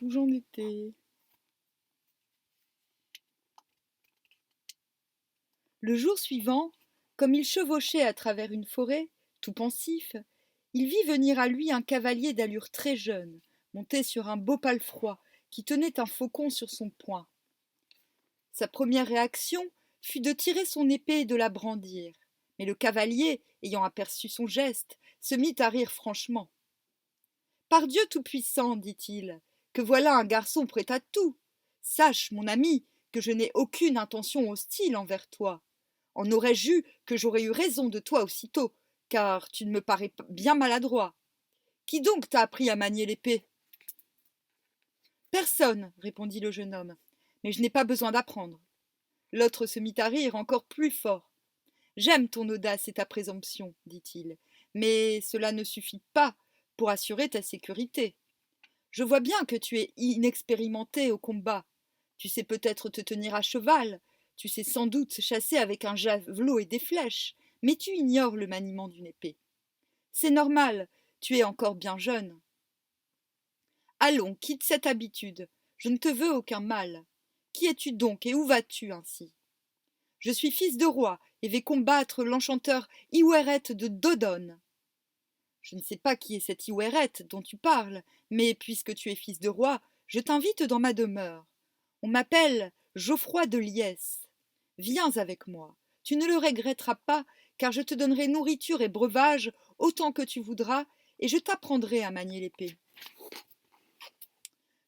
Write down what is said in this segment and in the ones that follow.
où j'en étais. Le jour suivant, comme il chevauchait à travers une forêt, tout pensif, il vit venir à lui un cavalier d'allure très jeune, monté sur un beau palefroid, qui tenait un faucon sur son poing. Sa première réaction fut de tirer son épée et de la brandir, mais le cavalier, ayant aperçu son geste, se mit à rire franchement. Par Dieu tout-puissant, dit-il, que voilà un garçon prêt à tout. Sache, mon ami, que je n'ai aucune intention hostile envers toi. En aurais-je eu que j'aurais eu raison de toi aussitôt, car tu ne me parais bien maladroit. Qui donc t'a appris à manier l'épée? Personne, répondit le jeune homme, mais je n'ai pas besoin d'apprendre. L'autre se mit à rire encore plus fort. J'aime ton audace et ta présomption, dit-il, mais cela ne suffit pas pour assurer ta sécurité. Je vois bien que tu es inexpérimenté au combat. Tu sais peut-être te tenir à cheval, tu sais sans doute chasser avec un javelot et des flèches, mais tu ignores le maniement d'une épée. C'est normal, tu es encore bien jeune. Allons, quitte cette habitude. Je ne te veux aucun mal. Qui es-tu donc et où vas-tu ainsi? Je suis fils de roi et vais combattre l'enchanteur Iweret de Dodone. Je ne sais pas qui est cette Iweret dont tu parles, mais puisque tu es fils de roi, je t'invite dans ma demeure. On m'appelle Geoffroy de Liesse. Viens avec moi. Tu ne le regretteras pas, car je te donnerai nourriture et breuvage autant que tu voudras, et je t'apprendrai à manier l'épée.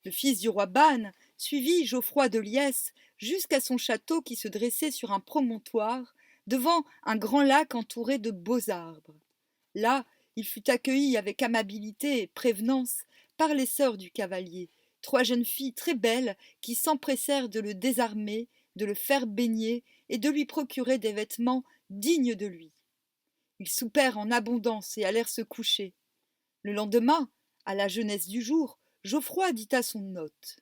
Le fils du roi Ban suivit Geoffroy de Liesse jusqu'à son château qui se dressait sur un promontoire, devant un grand lac entouré de beaux arbres. Là, il fut accueilli avec amabilité et prévenance par les sœurs du cavalier, trois jeunes filles très belles qui s'empressèrent de le désarmer, de le faire baigner et de lui procurer des vêtements dignes de lui. Ils soupèrent en abondance et allèrent se coucher. Le lendemain, à la jeunesse du jour, Geoffroy dit à son hôte: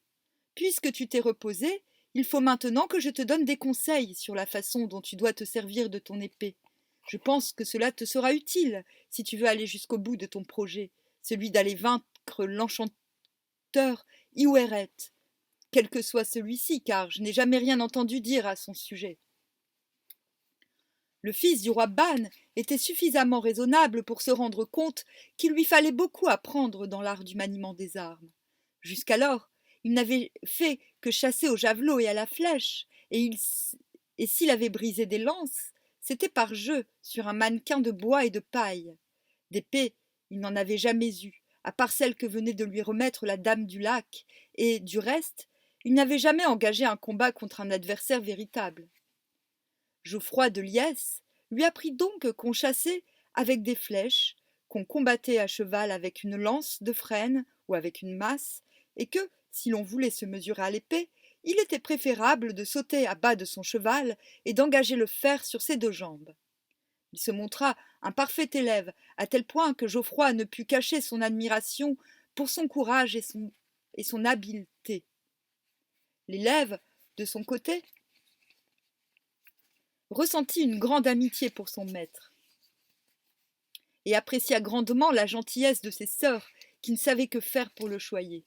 Puisque tu t'es reposé, il faut maintenant que je te donne des conseils sur la façon dont tu dois te servir de ton épée. Je pense que cela te sera utile si tu veux aller jusqu'au bout de ton projet, celui d'aller vaincre l'enchanteur Iweret, quel que soit celui-ci, car je n'ai jamais rien entendu dire à son sujet. Le fils du roi Ban était suffisamment raisonnable pour se rendre compte qu'il lui fallait beaucoup apprendre dans l'art du maniement des armes. Jusqu'alors, il n'avait fait que chasser au javelot et à la flèche, et s'il avait brisé des lances, c'était par jeu sur un mannequin de bois et de paille. D'épée, il n'en avait jamais eu, à part celle que venait de lui remettre la dame du lac, et, du reste, il n'avait jamais engagé un combat contre un adversaire véritable. Geoffroy de Liesse lui apprit donc qu'on chassait avec des flèches, qu'on combattait à cheval avec une lance de frêne ou avec une masse, et que, si l'on voulait se mesurer à l'épée, il était préférable de sauter à bas de son cheval et d'engager le fer sur ses deux jambes. Il se montra un parfait élève, à tel point que Geoffroy ne put cacher son admiration pour son courage et son habileté. L'élève, de son côté, ressentit une grande amitié pour son maître et apprécia grandement la gentillesse de ses sœurs qui ne savaient que faire pour le choyer.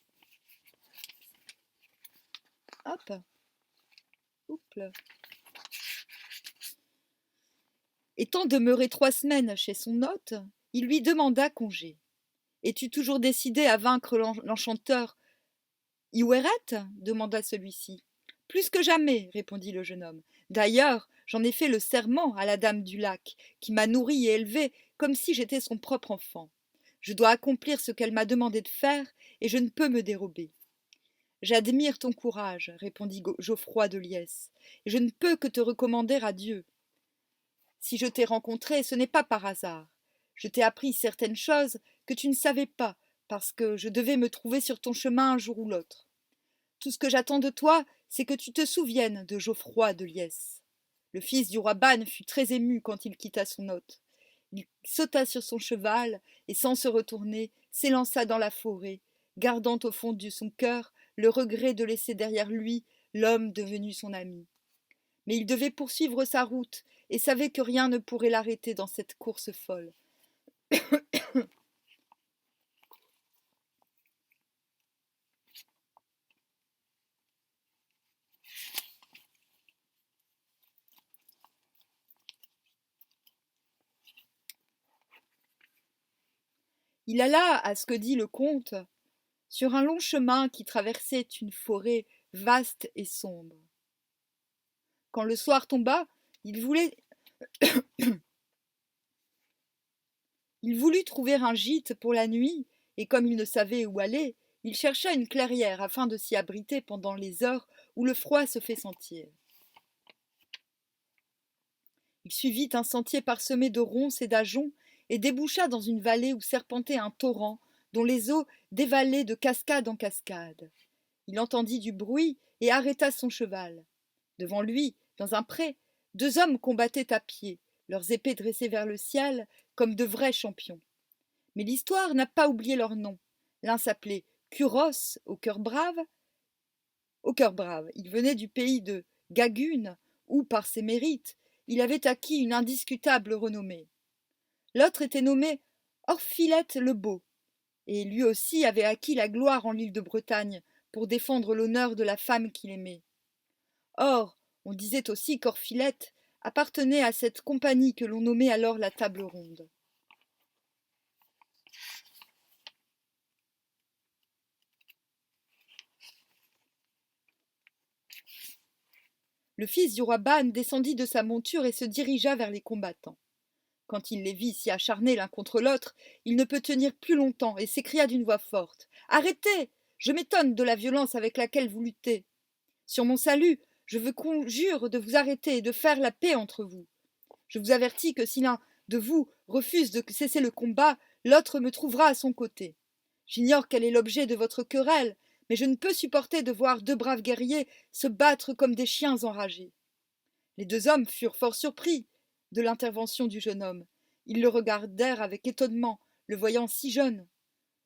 Hop, oups. Étant demeuré 3 semaines chez son hôte, il lui demanda congé. Es-tu toujours décidé à vaincre l'enchanteur Iweret demanda celui-ci. Plus que jamais, répondit le jeune homme. D'ailleurs, j'en ai fait le serment à la dame du lac, qui m'a nourri et élevé comme si j'étais son propre enfant. Je dois accomplir ce qu'elle m'a demandé de faire, et je ne peux me dérober. J'admire ton courage, répondit Geoffroy de Liesse, et je ne peux que te recommander à Dieu. Si je t'ai rencontré, ce n'est pas par hasard. Je t'ai appris certaines choses que tu ne savais pas, parce que je devais me trouver sur ton chemin un jour ou l'autre. Tout ce que j'attends de toi, c'est que tu te souviennes de Geoffroy de Liesse. Le fils du roi Ban fut très ému quand il quitta son hôte. Il sauta sur son cheval et, sans se retourner, s'élança dans la forêt, gardant au fond de son cœur le regret de laisser derrière lui l'homme devenu son ami. Mais il devait poursuivre sa route et savait que rien ne pourrait l'arrêter dans cette course folle. Il alla, à ce que dit le conte, sur un long chemin qui traversait une forêt vaste et sombre. Quand le soir tomba, il voulut trouver un gîte pour la nuit, et comme il ne savait où aller, il chercha une clairière afin de s'y abriter pendant les heures où le froid se fait sentir. Il suivit un sentier parsemé de ronces et d'ajoncs et déboucha dans une vallée où serpentait un torrent dont les eaux dévalaient de cascade en cascade. Il entendit du bruit et arrêta son cheval. Devant lui, dans un pré, deux hommes combattaient à pied, leurs épées dressées vers le ciel comme de vrais champions. Mais l'histoire n'a pas oublié leur nom. L'un s'appelait Curos, au cœur brave. Il venait du pays de Gagune, où, par ses mérites, il avait acquis une indiscutable renommée. L'autre était nommé Orphilette le Beau, et lui aussi avait acquis la gloire en l'île de Bretagne pour défendre l'honneur de la femme qu'il aimait. Or, on disait aussi qu'Orphilette appartenait à cette compagnie que l'on nommait alors la Table Ronde. Le fils du roi Ban descendit de sa monture et se dirigea vers les combattants. Quand il les vit si acharnés l'un contre l'autre, il ne peut tenir plus longtemps et s'écria d'une voix forte. « Arrêtez! Je m'étonne de la violence avec laquelle vous luttez. Sur mon salut, je vous conjure de vous arrêter et de faire la paix entre vous. Je vous avertis que si l'un de vous refuse de cesser le combat, l'autre me trouvera à son côté. J'ignore quel est l'objet de votre querelle, mais je ne peux supporter de voir deux braves guerriers se battre comme des chiens enragés. » Les deux hommes furent fort surpris de l'intervention du jeune homme. Ils le regardèrent avec étonnement, le voyant si jeune.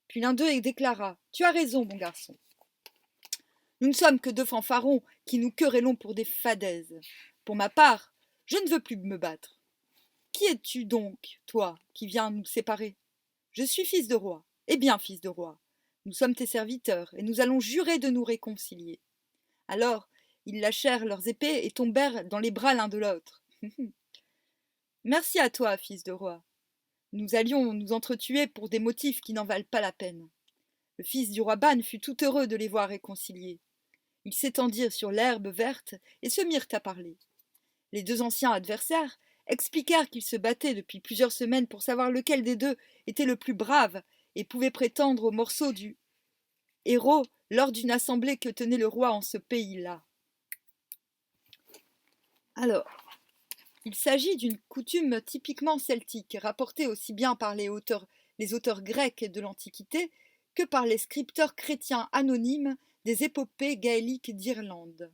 Puis l'un d'eux déclara : « Tu as raison, mon garçon. Nous ne sommes que deux fanfarons qui nous querellons pour des fadaises. Pour ma part, je ne veux plus me battre. Qui es-tu donc, toi, qui viens nous séparer ? Je suis fils de roi. Eh bien, fils de roi, nous sommes tes serviteurs, et nous allons jurer de nous réconcilier. » Alors, ils lâchèrent leurs épées et tombèrent dans les bras l'un de l'autre. Merci à toi, fils de roi. Nous allions nous entretuer pour des motifs qui n'en valent pas la peine. Le fils du roi Ban fut tout heureux de les voir réconciliés. Ils s'étendirent sur l'herbe verte et se mirent à parler. Les deux anciens adversaires expliquèrent qu'ils se battaient depuis plusieurs semaines pour savoir lequel des deux était le plus brave et pouvait prétendre au morceau du héros lors d'une assemblée que tenait le roi en ce pays-là. Alors, il s'agit d'une coutume typiquement celtique, rapportée aussi bien par les auteurs grecs de l'Antiquité que par les scripteurs chrétiens anonymes des épopées gaéliques d'Irlande.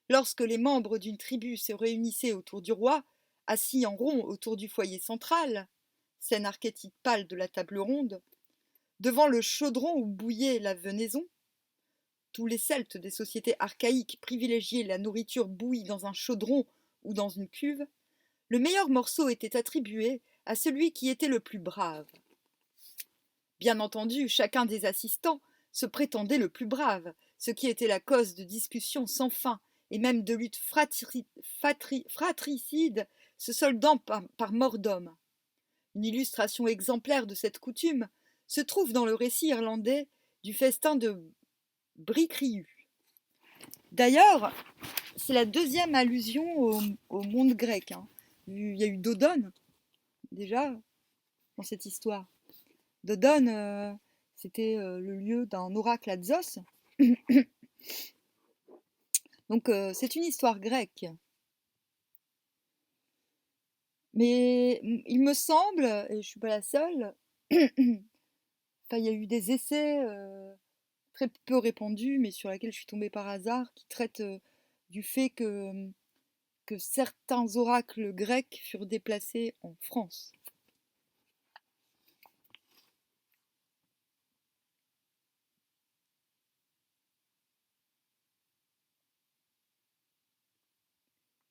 Lorsque les membres d'une tribu se réunissaient autour du roi, assis en rond autour du foyer central, scène archétypale de la table ronde, devant le chaudron où bouillait la venaison, tous les Celtes des sociétés archaïques privilégiaient la nourriture bouillie dans un chaudron ou dans une cuve, le meilleur morceau était attribué à celui qui était le plus brave. Bien entendu, chacun des assistants se prétendait le plus brave, ce qui était la cause de discussions sans fin et même de luttes fratricides se soldant par mort d'homme. Une illustration exemplaire de cette coutume se trouve dans le récit irlandais du festin de Bricriu. D'ailleurs, c'est la deuxième allusion au monde grec. Il y a eu Dodone, déjà, dans cette histoire. Dodone, c'était le lieu d'un oracle à Zeus. Donc, c'est une histoire grecque. Mais il me semble, et je ne suis pas la seule, il y a eu des essais très peu répandus, mais sur lesquels je suis tombée par hasard, qui traitent du fait que certains oracles grecs furent déplacés en France.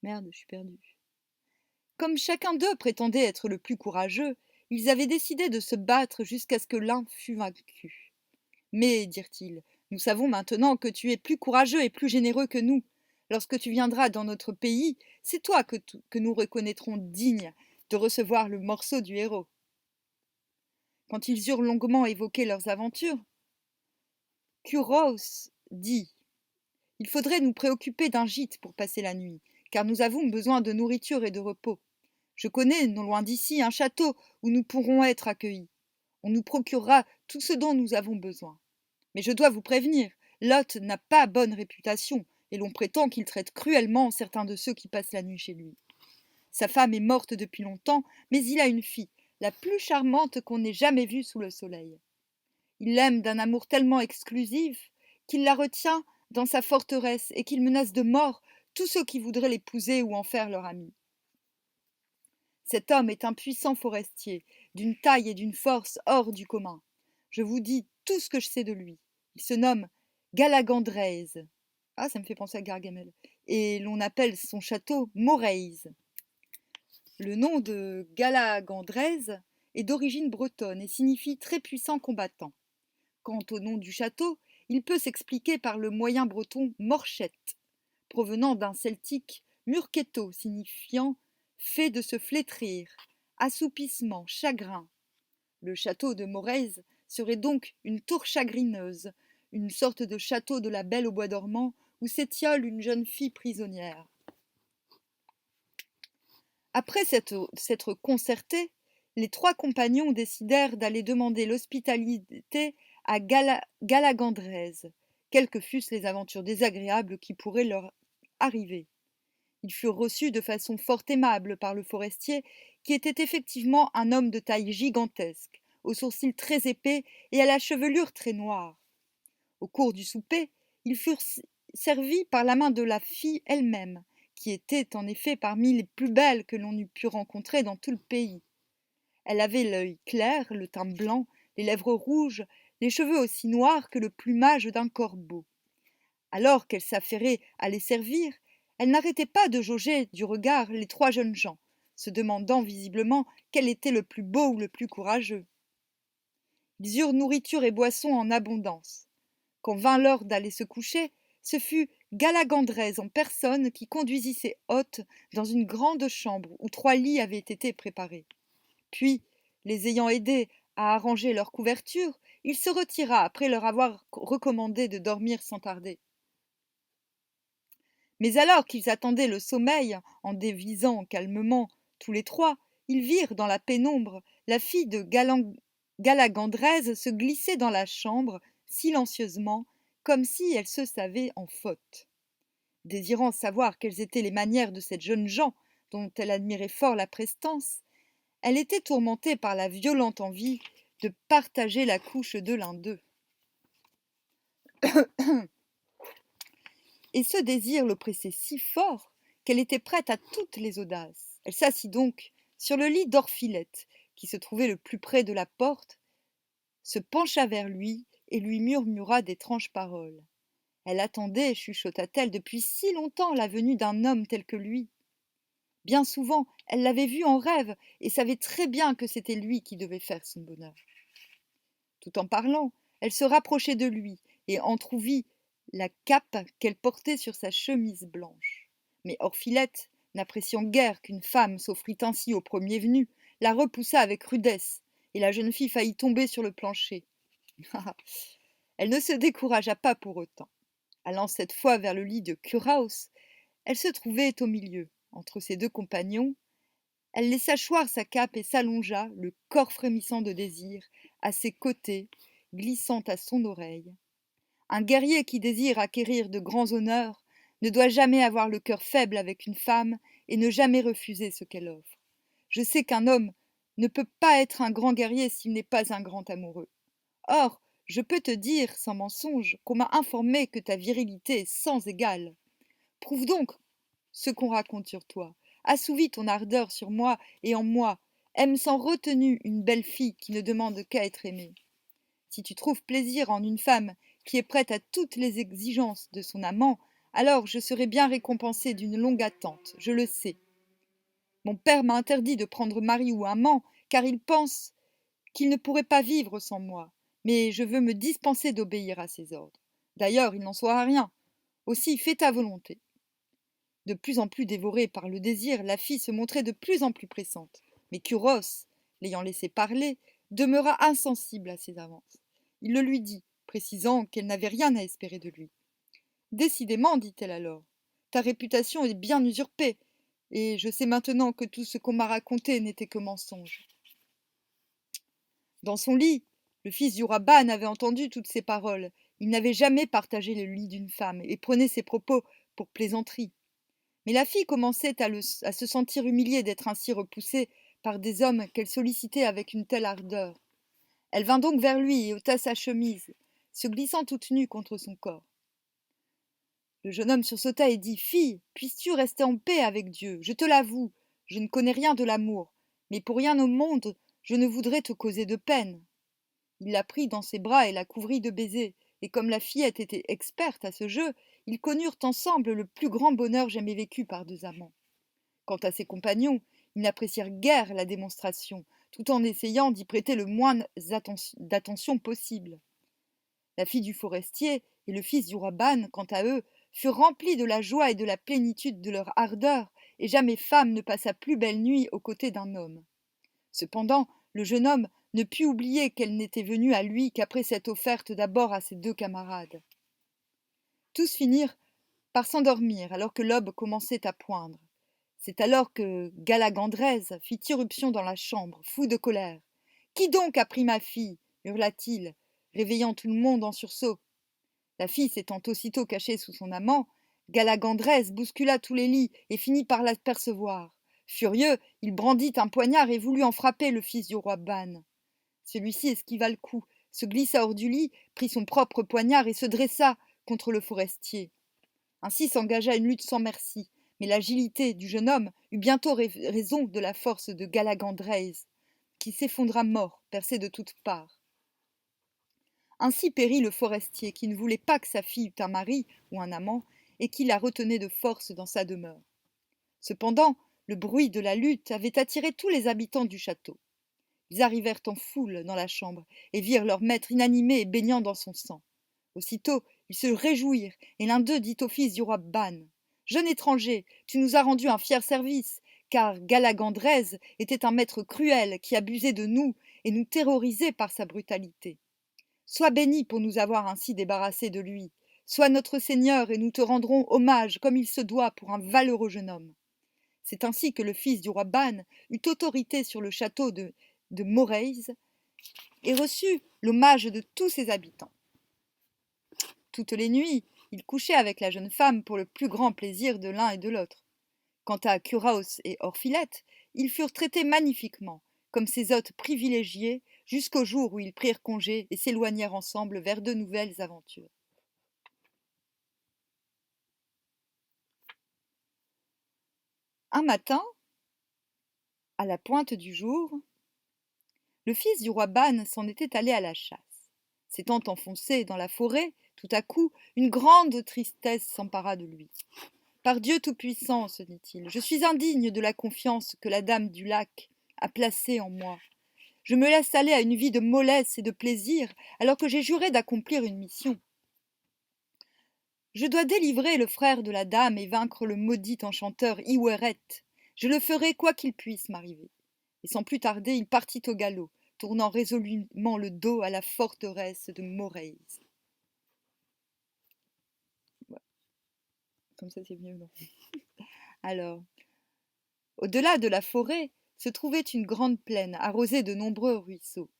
Merde, je suis perdue. Comme chacun d'eux prétendait être le plus courageux, ils avaient décidé de se battre jusqu'à ce que l'un fût vaincu. Mais, dirent-ils, nous savons maintenant que tu es plus courageux et plus généreux que nous. Lorsque tu viendras dans notre pays, c'est toi que nous reconnaîtrons digne de recevoir le morceau du héros. quand ils eurent longuement évoqué leurs aventures, Kuros dit: il faudrait nous préoccuper d'un gîte pour passer la nuit, car nous avons besoin de nourriture et de repos. Je connais, non loin d'ici, un château où nous pourrons être accueillis. On nous procurera tout ce dont nous avons besoin. Mais je dois vous prévenir, Lot n'a pas bonne réputation, et l'on prétend qu'il traite cruellement certains de ceux qui passent la nuit chez lui. Sa femme est morte depuis longtemps, mais il a une fille, la plus charmante qu'on ait jamais vue sous le soleil. Il l'aime d'un amour tellement exclusif qu'il la retient dans sa forteresse et qu'il menace de mort tous ceux qui voudraient l'épouser ou en faire leur ami. Cet homme est un puissant forestier, d'une taille et d'une force hors du commun. Je vous dis tout ce que je sais de lui. Il se nomme Galagandrèse. Ah, ça me fait penser à Gargamel. Et l'on appelle son château Moraise. Le nom de Galagandrèse est d'origine bretonne et signifie très puissant combattant. Quant au nom du château, il peut s'expliquer par le moyen breton morchette, provenant d'un celtique murketo, signifiant fait de se flétrir, assoupissement, chagrin. Le château de Moraise serait donc une tour chagrineuse, une sorte de château de la Belle au bois dormant où s'étiole une jeune fille prisonnière. Après s'être concertés, les trois compagnons décidèrent d'aller demander l'hospitalité à Galagandrèse, quelles que fussent les aventures désagréables qui pourraient leur arriver. Ils furent reçus de façon fort aimable par le forestier, qui était effectivement un homme de taille gigantesque, aux sourcils très épais et à la chevelure très noire. Au cours du souper, ils furent servis par la main de la fille elle-même, qui était en effet parmi les plus belles que l'on eût pu rencontrer dans tout le pays. Elle avait l'œil clair, le teint blanc, les lèvres rouges, les cheveux aussi noirs que le plumage d'un corbeau. Alors qu'elle s'affairait à les servir, elle n'arrêtait pas de jauger du regard les trois jeunes gens, se demandant visiblement quel était le plus beau ou le plus courageux. Ils eurent nourriture et boisson en abondance. Quand vint l'heure d'aller se coucher, ce fut Galagandrèse en personne qui conduisit ses hôtes dans une grande chambre où 3 lits avaient été préparés. Puis, les ayant aidés à arranger leur couverture, il se retira après leur avoir recommandé de dormir sans tarder. Mais alors qu'ils attendaient le sommeil, en dévisant calmement tous les trois, ils virent dans la pénombre la fille de Galagandrèse se glisser dans la chambre, silencieusement, comme si elle se savait en faute. Désirant savoir quelles étaient les manières de cette jeune gens, dont elle admirait fort la prestance, elle était tourmentée par la violente envie de partager la couche de l'un d'eux. Et ce désir l'oppressait si fort qu'elle était prête à toutes les audaces. Elle s'assit donc sur le lit d'Orphilette, qui se trouvait le plus près de la porte, se pencha vers lui et lui murmura d'étranges paroles. Elle attendait, chuchota-t-elle, depuis si longtemps la venue d'un homme tel que lui. Bien souvent, elle l'avait vu en rêve et savait très bien que c'était lui qui devait faire son bonheur. Tout en parlant, elle se rapprochait de lui et entrouvit la cape qu'elle portait sur sa chemise blanche. Mais Orphilette, n'appréciant guère qu'une femme s'offrit ainsi au premier venu, la repoussa avec rudesse, et la jeune fille faillit tomber sur le plancher. Elle ne se découragea pas pour autant. Allant cette fois vers le lit de Kuraos, elle se trouvait au milieu, entre ses deux compagnons. Elle laissa choir sa cape et s'allongea, le corps frémissant de désir, à ses côtés, glissant à son oreille. Un guerrier qui désire acquérir de grands honneurs ne doit jamais avoir le cœur faible avec une femme et ne jamais refuser ce qu'elle offre. Je sais qu'un homme ne peut pas être un grand guerrier s'il n'est pas un grand amoureux. Or, je peux te dire, sans mensonge, qu'on m'a informé que ta virilité est sans égale. Prouve donc ce qu'on raconte sur toi. Assouvis ton ardeur sur moi et en moi. Aime sans retenue une belle fille qui ne demande qu'à être aimée. Si tu trouves plaisir en une femme qui est prête à toutes les exigences de son amant, alors je serai bien récompensée d'une longue attente, je le sais. Mon père m'a interdit de prendre mari ou amant, car il pense qu'il ne pourrait pas vivre sans moi, mais je veux me dispenser d'obéir à ses ordres. D'ailleurs, il n'en saura rien. Aussi, fais ta volonté. De plus en plus dévorée par le désir, la fille se montrait de plus en plus pressante. Mais Kuros, l'ayant laissé parler, demeura insensible à ses avances. Il le lui dit, précisant qu'elle n'avait rien à espérer de lui. Décidément, dit-elle alors, ta réputation est bien usurpée, et je sais maintenant que tout ce qu'on m'a raconté n'était que mensonge. Dans son lit, le fils du roi Ban avait entendu toutes ces paroles. Il n'avait jamais partagé le lit d'une femme et prenait ses propos pour plaisanterie. Mais la fille commençait à se sentir humiliée d'être ainsi repoussée par des hommes qu'elle sollicitait avec une telle ardeur. Elle vint donc vers lui et ôta sa chemise, se glissant toute nue contre son corps. Le jeune homme sursauta et dit « Fille, puisses-tu rester en paix avec Dieu? Je te l'avoue, je ne connais rien de l'amour, mais pour rien au monde je ne voudrais te causer de peine. » Il la prit dans ses bras et la couvrit de baisers, et comme la fillette était experte à ce jeu, ils connurent ensemble le plus grand bonheur jamais vécu par deux amants. Quant à ses compagnons, ils n'apprécièrent guère la démonstration, tout en essayant d'y prêter le moins d'attention possible. La fille du forestier et le fils du roi Ban, quant à eux, furent remplis de la joie et de la plénitude de leur ardeur, et jamais femme ne passa plus belle nuit aux côtés d'un homme. Cependant, le jeune homme ne put oublier qu'elle n'était venue à lui qu'après s'être offerte d'abord à ses deux camarades. Tous finirent par s'endormir alors que l'aube commençait à poindre. C'est alors que Galagandrèse fit irruption dans la chambre, fou de colère. « Qui donc a pris ma fille » hurla-t-il, réveillant tout le monde en sursaut. La fille s'étant aussitôt cachée sous son amant, Galagandrèse bouscula tous les lits et finit par l'apercevoir. Furieux, il brandit un poignard et voulut en frapper le fils du roi Ban. Celui-ci esquiva le coup, se glissa hors du lit, prit son propre poignard et se dressa contre le forestier. Ainsi s'engagea une lutte sans merci, mais l'agilité du jeune homme eut bientôt raison de la force de Galagandrèse, qui s'effondra mort, percé de toutes parts. Ainsi périt le forestier, qui ne voulait pas que sa fille eût un mari ou un amant, et qui la retenait de force dans sa demeure. Cependant, le bruit de la lutte avait attiré tous les habitants du château. Ils arrivèrent en foule dans la chambre et virent leur maître inanimé et baignant dans son sang. Aussitôt, ils se réjouirent, et l'un d'eux dit au fils du roi Ban : « Jeune étranger, tu nous as rendu un fier service, car Galagandrèse était un maître cruel qui abusait de nous et nous terrorisait par sa brutalité. Sois béni pour nous avoir ainsi débarrassés de lui. Sois notre seigneur et nous te rendrons hommage comme il se doit pour un valeureux jeune homme. » C'est ainsi que le fils du roi Ban eut autorité sur le château de Morez et reçut l'hommage de tous ses habitants. Toutes les nuits, il couchait avec la jeune femme pour le plus grand plaisir de l'un et de l'autre. Quant à Curaos et Orphilette, ils furent traités magnifiquement, comme ses hôtes privilégiés, jusqu'au jour où ils prirent congé et s'éloignèrent ensemble vers de nouvelles aventures. Un matin, à la pointe du jour, le fils du roi Ban s'en était allé à la chasse. S'étant enfoncé dans la forêt, tout à coup, une grande tristesse s'empara de lui. « Par Dieu Tout-Puissant, se dit-il, je suis indigne de la confiance que la dame du lac a placée en moi. Je me laisse aller à une vie de mollesse et de plaisir, alors que j'ai juré d'accomplir une mission. Je dois délivrer le frère de la dame et vaincre le maudit enchanteur Iweret. Je le ferai quoi qu'il puisse m'arriver. » Et sans plus tarder, il partit au galop, tournant résolument le dos à la forteresse de Morez. Voilà. Comme ça, c'est mieux, non? Alors, au-delà de la forêt se trouvait une grande plaine arrosée de nombreux ruisseaux.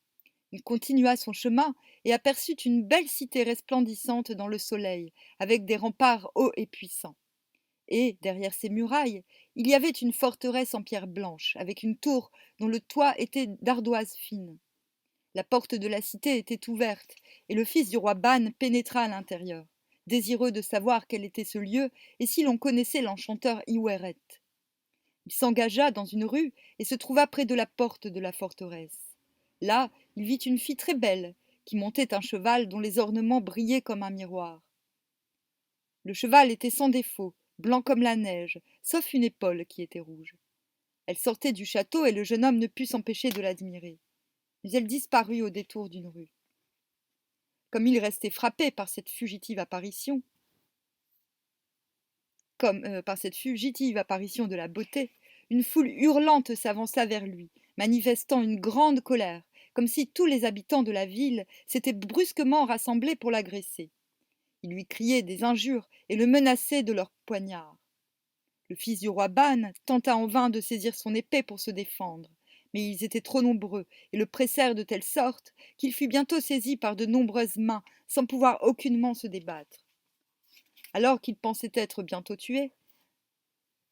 Il continua son chemin et aperçut une belle cité resplendissante dans le soleil, avec des remparts hauts et puissants. Et, derrière ces murailles, il y avait une forteresse en pierre blanche, avec une tour dont le toit était d'ardoise fine. La porte de la cité était ouverte, et le fils du roi Ban pénétra à l'intérieur, désireux de savoir quel était ce lieu et si l'on connaissait l'enchanteur Iweret. Il s'engagea dans une rue et se trouva près de la porte de la forteresse. Là, il vit une fille très belle, qui montait un cheval dont les ornements brillaient comme un miroir. Le cheval était sans défaut, blanc comme la neige, sauf une épaule qui était rouge. Elle sortait du château et le jeune homme ne put s'empêcher de l'admirer. Mais elle disparut au détour d'une rue. Comme il restait frappé par cette fugitive apparition, de la beauté, une foule hurlante s'avança vers lui, manifestant une grande colère, comme si tous les habitants de la ville s'étaient brusquement rassemblés pour l'agresser. Ils lui criaient des injures et le menaçaient de leurs poignards. Le fils du roi Ban tenta en vain de saisir son épée pour se défendre, mais ils étaient trop nombreux et le pressèrent de telle sorte qu'il fut bientôt saisi par de nombreuses mains sans pouvoir aucunement se débattre. Alors qu'il pensait être bientôt tué,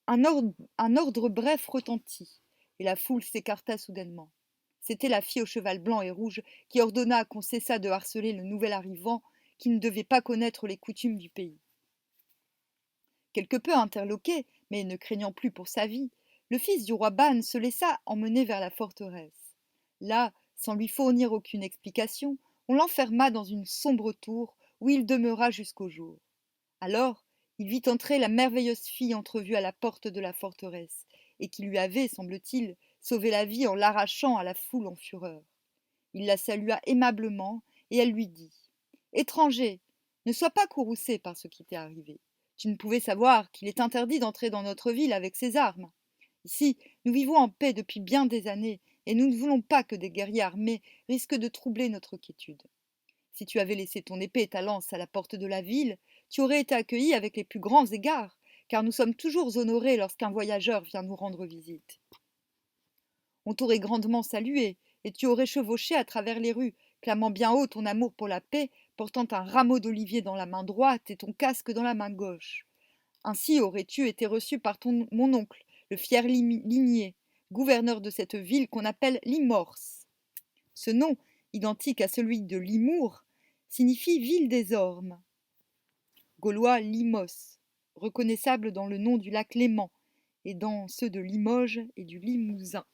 un ordre bref retentit, et la foule s'écarta soudainement. C'était la fille au cheval blanc et rouge qui ordonna qu'on cessât de harceler le nouvel arrivant qui ne devait pas connaître les coutumes du pays. Quelque peu interloqué, mais ne craignant plus pour sa vie, le fils du roi Ban se laissa emmener vers la forteresse. Là, sans lui fournir aucune explication, on l'enferma dans une sombre tour où il demeura jusqu'au jour. Alors, il vit entrer la merveilleuse fille entrevue à la porte de la forteresse, et qui lui avait, semble-t-il, sauvé la vie en l'arrachant à la foule en fureur. Il la salua aimablement, et elle lui dit « Étranger, ne sois pas courroucé par ce qui t'est arrivé. Tu ne pouvais savoir qu'il est interdit d'entrer dans notre ville avec ses armes. Ici, nous vivons en paix depuis bien des années, et nous ne voulons pas que des guerriers armés risquent de troubler notre quiétude. Si tu avais laissé ton épée et ta lance à la porte de la ville, tu aurais été accueilli avec les plus grands égards, car nous sommes toujours honorés lorsqu'un voyageur vient nous rendre visite. On t'aurait grandement salué, et tu aurais chevauché à travers les rues, clamant bien haut ton amour pour la paix, portant un rameau d'olivier dans la main droite et ton casque dans la main gauche. Ainsi aurais-tu été reçu par mon oncle, le fier Ligné, gouverneur de cette ville qu'on appelle Limorce. Ce nom, identique à celui de Limour, signifie ville des ormes. Gaulois Limos, reconnaissable dans le nom du lac Léman et dans ceux de Limoges et du Limousin.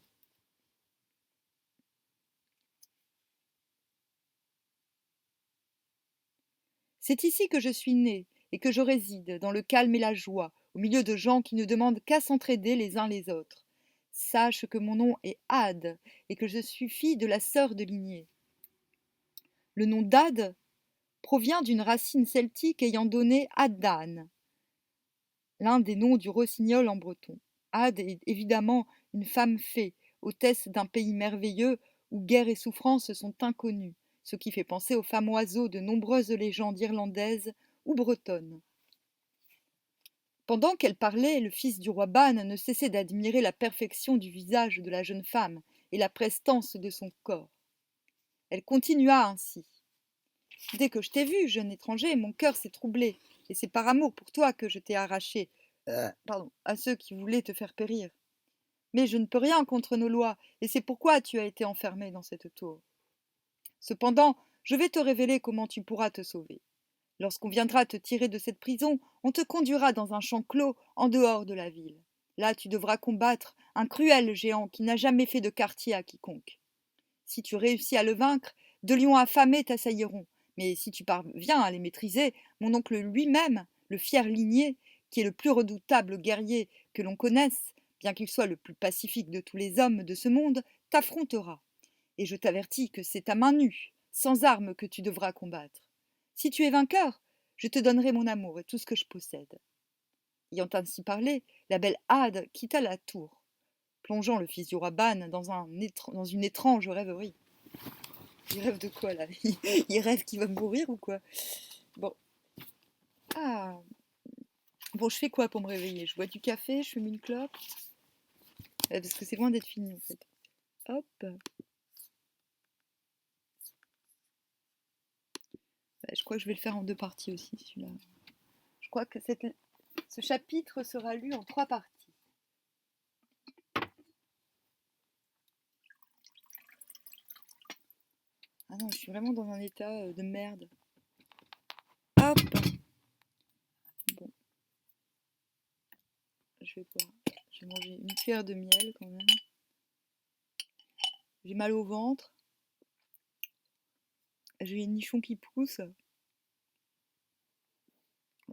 C'est ici que je suis né et que je réside, dans le calme et la joie, au milieu de gens qui ne demandent qu'à s'entraider les uns les autres. Sache que mon nom est Ad et que je suis fille de la sœur de Lignée. Le nom d'Ad provient d'une racine celtique ayant donné Adan, l'un des noms du rossignol en breton. Ad est évidemment une femme fée, hôtesse d'un pays merveilleux où guerre et souffrance sont inconnues, ce qui fait penser aux femmes oiseaux de nombreuses légendes irlandaises ou bretonnes. Pendant qu'elle parlait, le fils du roi Ban ne cessait d'admirer la perfection du visage de la jeune femme et la prestance de son corps. Elle continua ainsi. Dès que je t'ai vu, jeune étranger, mon cœur s'est troublé, et c'est par amour pour toi que je t'ai arraché à ceux qui voulaient te faire périr. Mais je ne peux rien contre nos lois, et c'est pourquoi tu as été enfermé dans cette tour. Cependant, je vais te révéler comment tu pourras te sauver. Lorsqu'on viendra te tirer de cette prison, on te conduira dans un champ clos en dehors de la ville. Là, tu devras combattre un cruel géant qui n'a jamais fait de quartier à quiconque. Si tu réussis à le vaincre, de lions affamés t'assailleront, mais si tu parviens à les maîtriser, mon oncle lui-même, le fier Ligné, qui est le plus redoutable guerrier que l'on connaisse, bien qu'il soit le plus pacifique de tous les hommes de ce monde, t'affrontera. Et je t'avertis que c'est à main nue, sans armes, que tu devras combattre. Si tu es vainqueur, je te donnerai mon amour et tout ce que je possède. Ayant ainsi parlé, la belle Hade quitta la tour, plongeant le fils du roi Ban dans une étrange rêverie. Il rêve de quoi là? Il rêve qu'il va mourir ou quoi? Bon. Ah. Bon, je fais quoi pour me réveiller? Je bois du café, je fume une clope. Parce que c'est loin d'être fini en fait. Hop. Je crois que je vais le faire en 2 parties aussi, celui-là. Je crois que ce chapitre sera lu en 3 parties. Ah non, je suis vraiment dans un état de merde. Hop. Bon. Je vais boire. Je vais manger une cuillère de miel quand même. J'ai mal au ventre. J'ai les nichons qui poussent.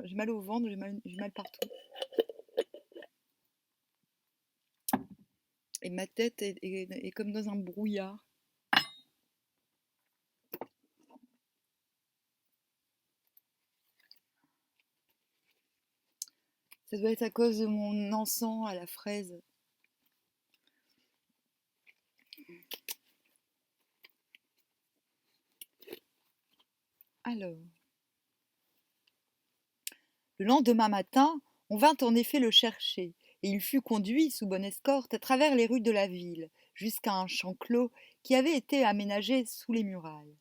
J'ai mal au ventre, j'ai mal partout. Et ma tête est comme dans un brouillard. Ça doit être à cause de mon encens à la fraise. Alors, le lendemain matin, on vint en effet le chercher, et il fut conduit sous bonne escorte à travers les rues de la ville, jusqu'à un champ clos qui avait été aménagé sous les murailles.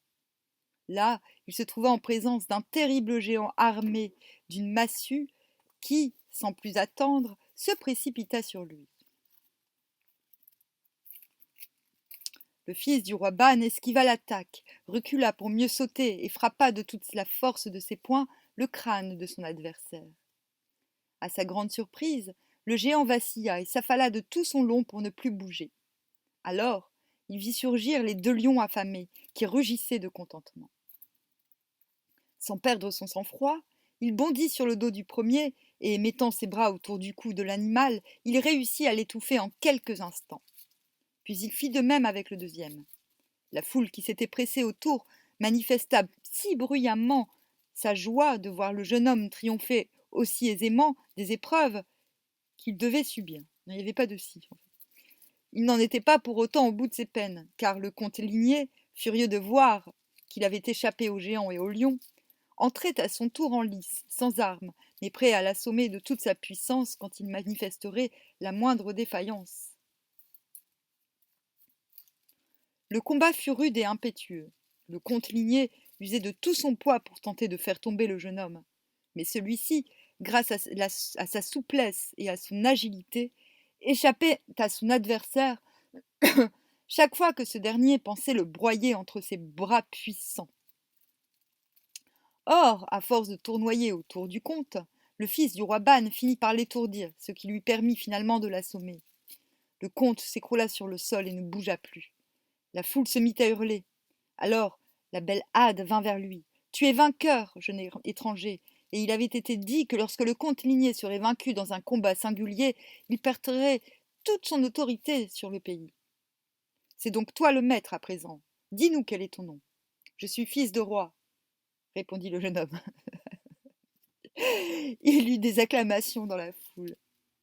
Là, il se trouva en présence d'un terrible géant armé d'une massue qui, sans plus attendre, se précipita sur lui. Le fils du roi Ban esquiva l'attaque, recula pour mieux sauter et frappa de toute la force de ses poings le crâne de son adversaire. À sa grande surprise, le géant vacilla et s'affala de tout son long pour ne plus bouger. Alors, il vit surgir les 2 lions affamés qui rugissaient de contentement. Sans perdre son sang-froid, il bondit sur le dos du premier et, mettant ses bras autour du cou de l'animal, il réussit à l'étouffer en quelques instants. Puis il fit de même avec le deuxième. La foule qui s'était pressée autour manifesta si bruyamment sa joie de voir le jeune homme triompher aussi aisément des épreuves qu'il devait subir. Il n'y avait pas de si. En fait. Il n'en était pas pour autant au bout de ses peines, car le comte Ligné, furieux de voir qu'il avait échappé aux géants et aux lions, entrait à son tour en lice, sans armes, mais prêt à l'assommer de toute sa puissance quand il manifesterait la moindre défaillance. Le combat fut rude et impétueux. Le comte Ligné usait de tout son poids pour tenter de faire tomber le jeune homme. Mais celui-ci, grâce à sa souplesse et à son agilité, échappait à son adversaire chaque fois que ce dernier pensait le broyer entre ses bras puissants. Or, à force de tournoyer autour du comte, le fils du roi Ban finit par l'étourdir, ce qui lui permit finalement de l'assommer. Le comte s'écroula sur le sol et ne bougea plus. La foule se mit à hurler. Alors, la belle hade vint vers lui. « Tu es vainqueur, jeune étranger. » Et il avait été dit que lorsque le comte Ligné serait vaincu dans un combat singulier, il perdrait toute son autorité sur le pays. « C'est donc toi le maître à présent. Dis-nous quel est ton nom. »« Je suis fils de roi, » répondit le jeune homme. Il eut des acclamations dans la foule.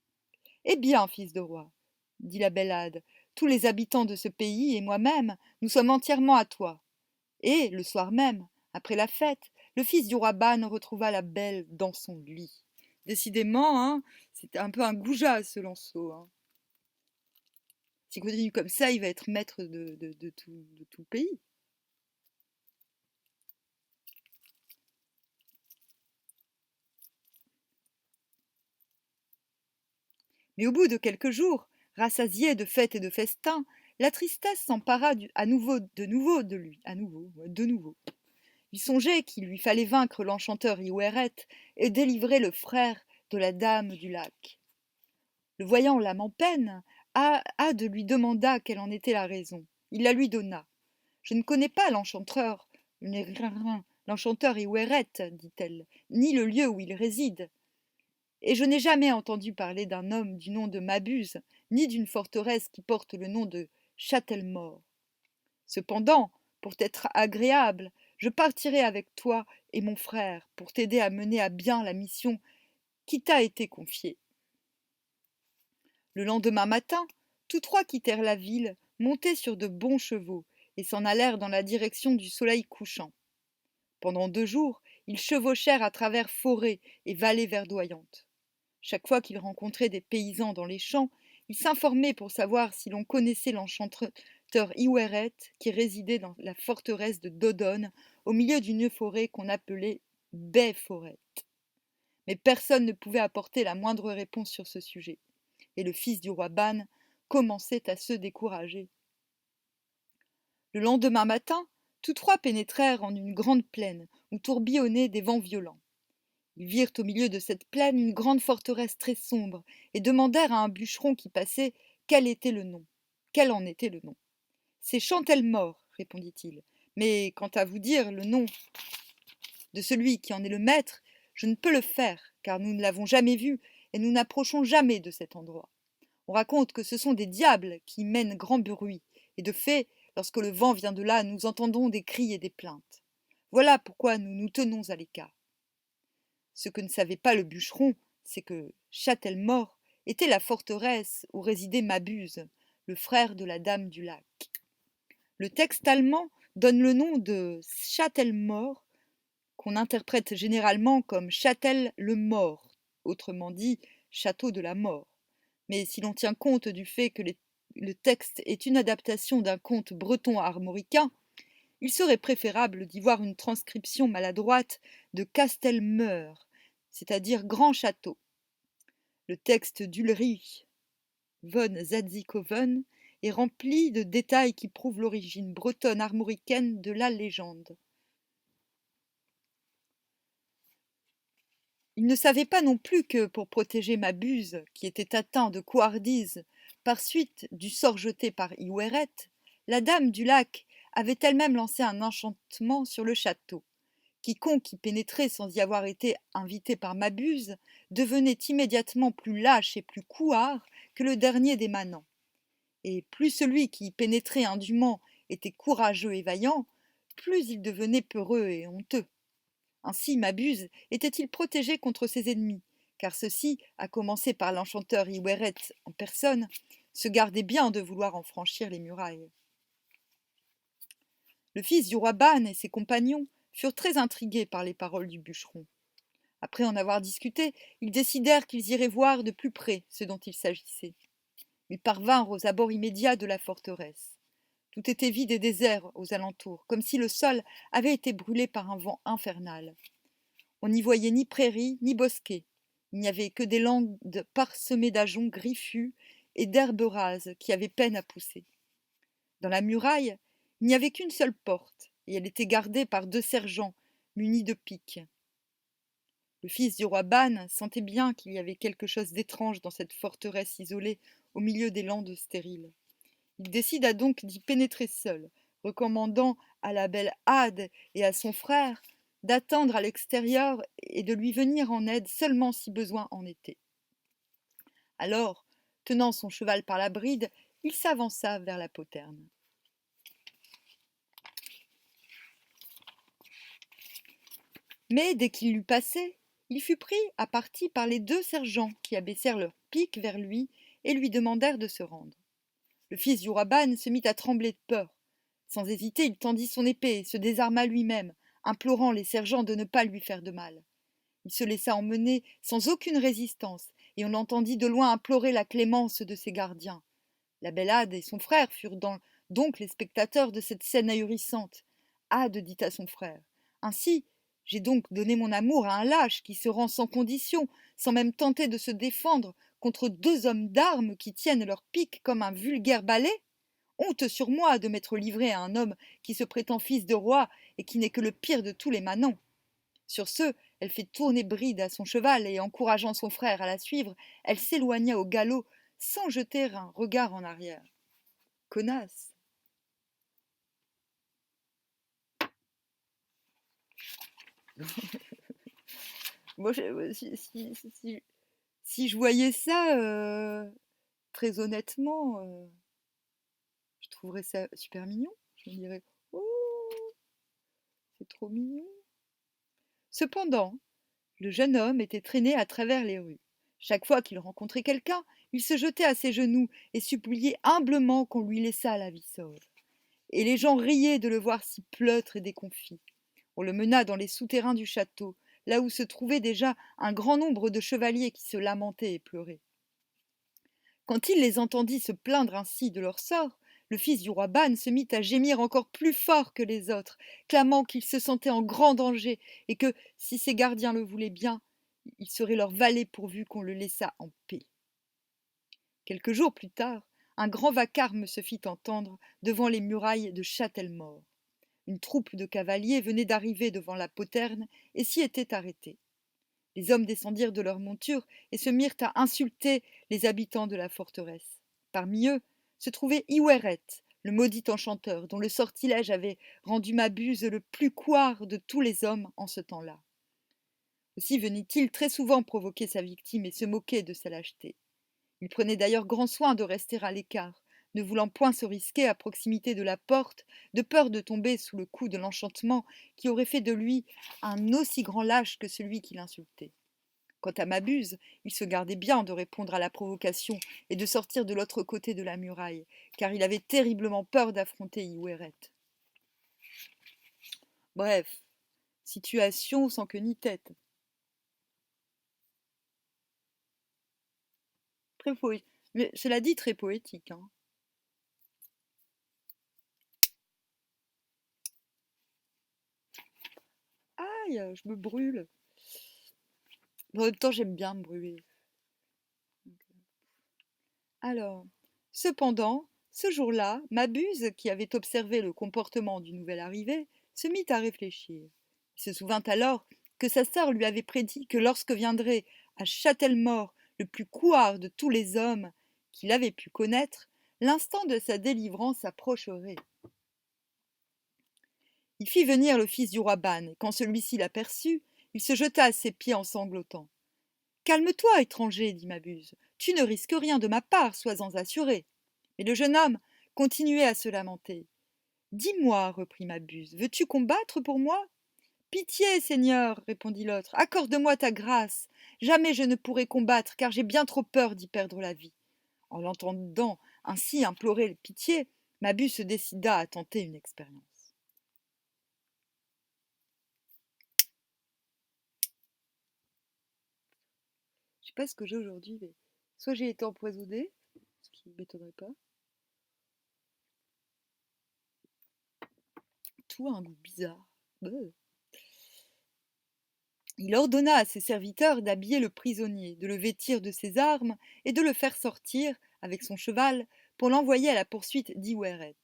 « Eh bien, fils de roi, » dit la belle hade, « tous les habitants de ce pays et moi-même, nous sommes entièrement à toi. » Et, le soir même, après la fête, le fils du roi Ban retrouva la belle dans son lit. Décidément, hein, c'était un peu un goujat, ce Lancelot. Hein. S'il continue comme ça, il va être maître de tout le pays. Mais au bout de quelques jours, rassasié de fêtes et de festins, la tristesse s'empara de nouveau de lui. Il songeait qu'il lui fallait vaincre l'enchanteur Iouéret et délivrer le frère de la dame du lac. Le voyant l'âme en peine, Hade lui demanda quelle en était la raison. Il la lui donna. « Je ne connais pas l'enchanteur Iouéret, dit-elle, ni le lieu où il réside. Et je n'ai jamais entendu parler d'un homme du nom de Mabuse, ni d'une forteresse qui porte le nom de Châtelmort. Cependant, pour t'être agréable, je partirai avec toi et mon frère pour t'aider à mener à bien la mission qui t'a été confiée. » Le lendemain matin, tous trois quittèrent la ville, montés sur de bons chevaux, et s'en allèrent dans la direction du soleil couchant. Pendant 2 jours, ils chevauchèrent à travers forêts et vallées verdoyantes. Chaque fois qu'ils rencontraient des paysans dans les champs, ils s'informaient pour savoir si l'on connaissait l'enchanteur Iouéret qui résidait dans la forteresse de Dodone, au milieu d'une forêt qu'on appelait Baie-Forêt. Mais personne ne pouvait apporter la moindre réponse sur ce sujet, et le fils du roi Ban commençait à se décourager. Le lendemain matin, tous trois pénétrèrent en une grande plaine où tourbillonnaient des vents violents. Ils virent au milieu de cette plaine une grande forteresse très sombre et demandèrent à un bûcheron qui passait quel en était le nom. « C'est Châtelmort, répondit-il, mais quant à vous dire le nom de celui qui en est le maître, je ne peux le faire, car nous ne l'avons jamais vu et nous n'approchons jamais de cet endroit. On raconte que ce sont des diables qui mènent grand bruit, et de fait, lorsque le vent vient de là, nous entendons des cris et des plaintes. Voilà pourquoi nous nous tenons à l'écart. » Ce que ne savait pas le bûcheron, c'est que Châtelmort était la forteresse où résidait Mabuse, le frère de la dame du lac. Le texte allemand donne le nom de Châtelmort qu'on interprète généralement comme Châtel-le-Mort, autrement dit Château de la Mort. Mais si l'on tient compte du fait que le texte est une adaptation d'un conte breton armoricain, il serait préférable d'y voir une transcription maladroite de Castelmeur, c'est-à-dire grand château. Le texte d'Ulrich von Zadzikoven est rempli de détails qui prouvent l'origine bretonne armoricaine de la légende. Il ne savait pas non plus que, pour protéger Mabuse, qui était atteint de couardise par suite du sort jeté par Iweret, la dame du lac avait elle-même lancé un enchantement sur le château. Quiconque y pénétrait sans y avoir été invité par Mabuse devenait immédiatement plus lâche et plus couard que le dernier des manants. Et plus celui qui y pénétrait indûment était courageux et vaillant, plus il devenait peureux et honteux. Ainsi Mabuse était-il protégé contre ses ennemis, car ceux-ci, à commencer par l'enchanteur Iweret en personne, se gardaient bien de vouloir en franchir les murailles. Le fils du roi Ban et ses compagnons furent très intrigués par les paroles du bûcheron. Après en avoir discuté, ils décidèrent qu'ils iraient voir de plus près ce dont il s'agissait. Ils parvinrent aux abords immédiats de la forteresse. Tout était vide et désert aux alentours, comme si le sol avait été brûlé par un vent infernal. On n'y voyait ni prairies, ni bosquets. Il n'y avait que des landes parsemées d'ajoncs griffus et d'herbes rases qui avaient peine à pousser. Dans la muraille, il n'y avait qu'une seule porte, et elle était gardée par 2 sergents, munis de piques. Le fils du roi Ban sentait bien qu'il y avait quelque chose d'étrange dans cette forteresse isolée au milieu des landes stériles. Il décida donc d'y pénétrer seul, recommandant à la belle Hade et à son frère d'attendre à l'extérieur et de lui venir en aide seulement si besoin en était. Alors, tenant son cheval par la bride, il s'avança vers la poterne. Mais dès qu'il l'eut passé, il fut pris à partie par les 2 sergents qui abaissèrent leurs piques vers lui et lui demandèrent de se rendre. Le fils du roi Ban se mit à trembler de peur. Sans hésiter, il tendit son épée et se désarma lui-même, implorant les sergents de ne pas lui faire de mal. Il se laissa emmener sans aucune résistance, et on l'entendit de loin implorer la clémence de ses gardiens. La belle Hade et son frère furent donc les spectateurs de cette scène ahurissante. Hade dit à son frère: Ainsi, j'ai donc donné mon amour à un lâche qui se rend sans condition, sans même tenter de se défendre contre 2 hommes d'armes qui tiennent leurs piques comme un vulgaire balai? Honte sur moi de m'être livré à un homme qui se prétend fils de roi et qui n'est que le pire de tous les manants. Sur ce, elle fit tourner bride à son cheval et, encourageant son frère à la suivre, elle s'éloigna au galop sans jeter un regard en arrière. Connasse! Moi, si je voyais ça, très honnêtement, je trouverais ça super mignon. Je me dirais, oh, c'est trop mignon. Cependant, le jeune homme était traîné à travers les rues. Chaque fois qu'il rencontrait quelqu'un, il se jetait à ses genoux et suppliait humblement qu'on lui laissât la vie sauve. Et les gens riaient de le voir si pleutre et déconfit. On le mena dans les souterrains du château, là où se trouvait déjà un grand nombre de chevaliers qui se lamentaient et pleuraient. Quand il les entendit se plaindre ainsi de leur sort, le fils du roi Ban se mit à gémir encore plus fort que les autres, clamant qu'il se sentait en grand danger et que, si ses gardiens le voulaient bien, il serait leur valet pourvu qu'on le laissât en paix. Quelques jours plus tard, un grand vacarme se fit entendre devant les murailles de Châtellemort. Une troupe de cavaliers venait d'arriver devant la poterne et s'y était arrêtée. Les hommes descendirent de leurs montures et se mirent à insulter les habitants de la forteresse. Parmi eux se trouvait Iweret, le maudit enchanteur, dont le sortilège avait rendu Mabuse le plus couard de tous les hommes en ce temps-là. Aussi venait-il très souvent provoquer sa victime et se moquer de sa lâcheté. Il prenait d'ailleurs grand soin de rester à l'écart, ne voulant point se risquer à proximité de la porte, de peur de tomber sous le coup de l'enchantement qui aurait fait de lui un aussi grand lâche que celui qui l'insultait. Quant à Mabuse, il se gardait bien de répondre à la provocation et de sortir de l'autre côté de la muraille, car il avait terriblement peur d'affronter Iweret. Bref, Situation sans queue ni tête. Très poétique. Mais cela dit, très poétique. Hein. Aïe, je me brûle. En même temps, j'aime bien me brûler. Alors, cependant, ce jour-là, Mabuse, qui avait observé le comportement du nouvel arrivé, se mit à réfléchir. Il se souvint alors que sa sœur lui avait prédit que lorsque viendrait à Châtellemaure le plus couard de tous les hommes qu'il avait pu connaître, l'instant de sa délivrance approcherait. Il fit venir le fils du roi Ban, et quand celui-ci l'aperçut, il se jeta à ses pieds en sanglotant. Calme-toi, étranger, dit Mabuse. Tu ne risques rien de ma part, sois-en assuré. Mais le jeune homme continuait à se lamenter. Dis-moi, reprit Mabuse, veux-tu combattre pour moi? Pitié, Seigneur, répondit l'autre, accorde-moi ta grâce. Jamais je ne pourrai combattre, car j'ai bien trop peur d'y perdre la vie. En l'entendant ainsi implorer pitié, Mabuse se décida à tenter une expérience. Je sais pas ce que j'ai aujourd'hui, mais soit j'ai été empoisonnée, ce qui ne m'étonnerait pas. Tout a un goût bizarre. Il ordonna à ses serviteurs d'habiller le prisonnier, de le vêtir de ses armes et de le faire sortir, avec son cheval, pour l'envoyer à la poursuite d'Iweret.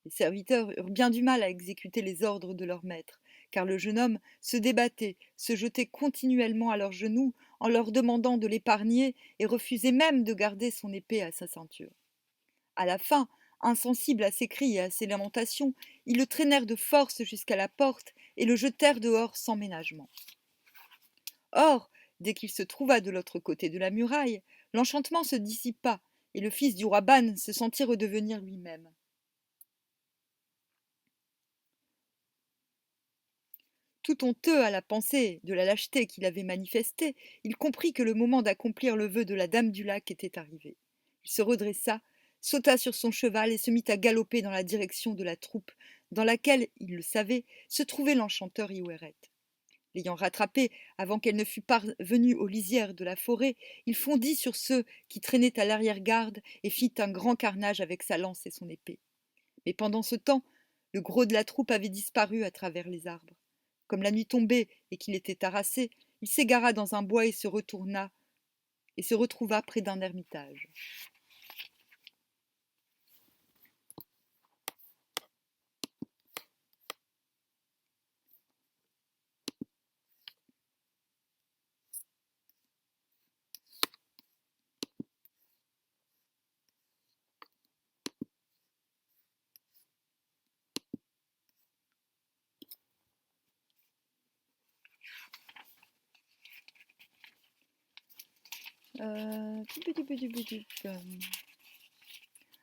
Les serviteurs eurent bien du mal à exécuter les ordres de leur maître, car le jeune homme se débattait, se jetait continuellement à leurs genoux en leur demandant de l'épargner et refusait même de garder son épée à sa ceinture. À la fin, insensible à ses cris et à ses lamentations, ils le traînèrent de force jusqu'à la porte et le jetèrent dehors sans ménagement. Or, dès qu'il se trouva de l'autre côté de la muraille, l'enchantement se dissipa, et le fils du roi Ban se sentit redevenir lui-même. Tout honteux à la pensée de la lâcheté qu'il avait manifestée, il comprit que le moment d'accomplir le vœu de la dame du lac était arrivé. Il se redressa, sauta sur son cheval et se mit à galoper dans la direction de la troupe, dans laquelle, il le savait, se trouvait l'enchanteur Iweret. L'ayant rattrapée avant qu'elle ne fût parvenue aux lisières de la forêt, il fondit sur ceux qui traînaient à l'arrière-garde et fit un grand carnage avec sa lance et son épée. Mais pendant ce temps, le gros de la troupe avait disparu à travers les arbres. Comme la nuit tombait et qu'il était harassé, il s'égara dans un bois et se retourna et se retrouva près d'un ermitage.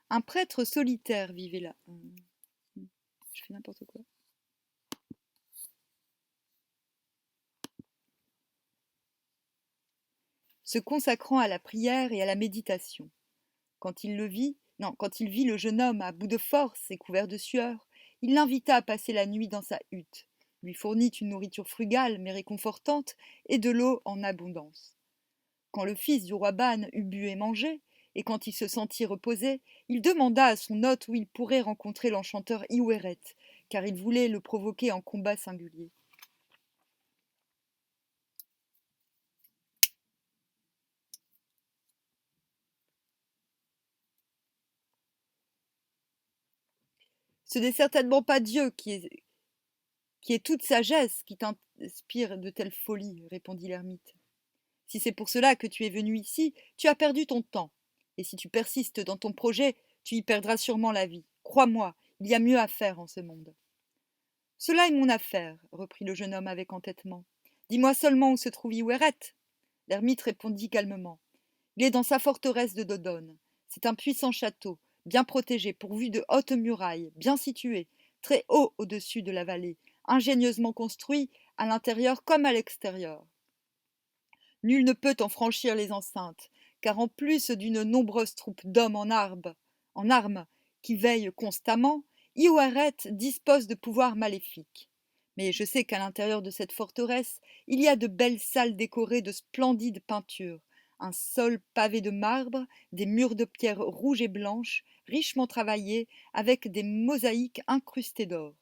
Un prêtre solitaire vivait là. Je fais n'importe quoi. Se consacrant à la prière et à la méditation. Quand il vit le jeune homme à bout de force et couvert de sueur, il l'invita à passer la nuit dans sa hutte, lui fournit une nourriture frugale mais réconfortante et de l'eau en abondance. Quand le fils du roi Ban eut bu et mangé, et quand il se sentit reposé, il demanda à son hôte où il pourrait rencontrer l'enchanteur Iweret, car il voulait le provoquer en combat singulier. Ce n'est certainement pas Dieu qui est toute sagesse qui t'inspire de telles folies, répondit l'ermite. Si c'est pour cela que tu es venu ici, tu as perdu ton temps. Et si tu persistes dans ton projet, tu y perdras sûrement la vie. Crois-moi, il y a mieux à faire en ce monde. Cela est mon affaire, reprit le jeune homme avec entêtement. Dis-moi seulement où se trouve Iweret. L'ermite répondit calmement. Il est dans sa forteresse de Dodone. C'est un puissant château, bien protégé, pourvu de hautes murailles, bien situé, très haut au-dessus de la vallée, ingénieusement construit, à l'intérieur comme à l'extérieur. Nul ne peut en franchir les enceintes, car en plus d'une nombreuse troupe d'hommes en armes qui veillent constamment, Iwaret dispose de pouvoirs maléfiques. Mais je sais qu'à l'intérieur de cette forteresse, il y a de belles salles décorées de splendides peintures, un sol pavé de marbre, des murs de pierre rouge et blanche, richement travaillés, avec des mosaïques incrustées d'or.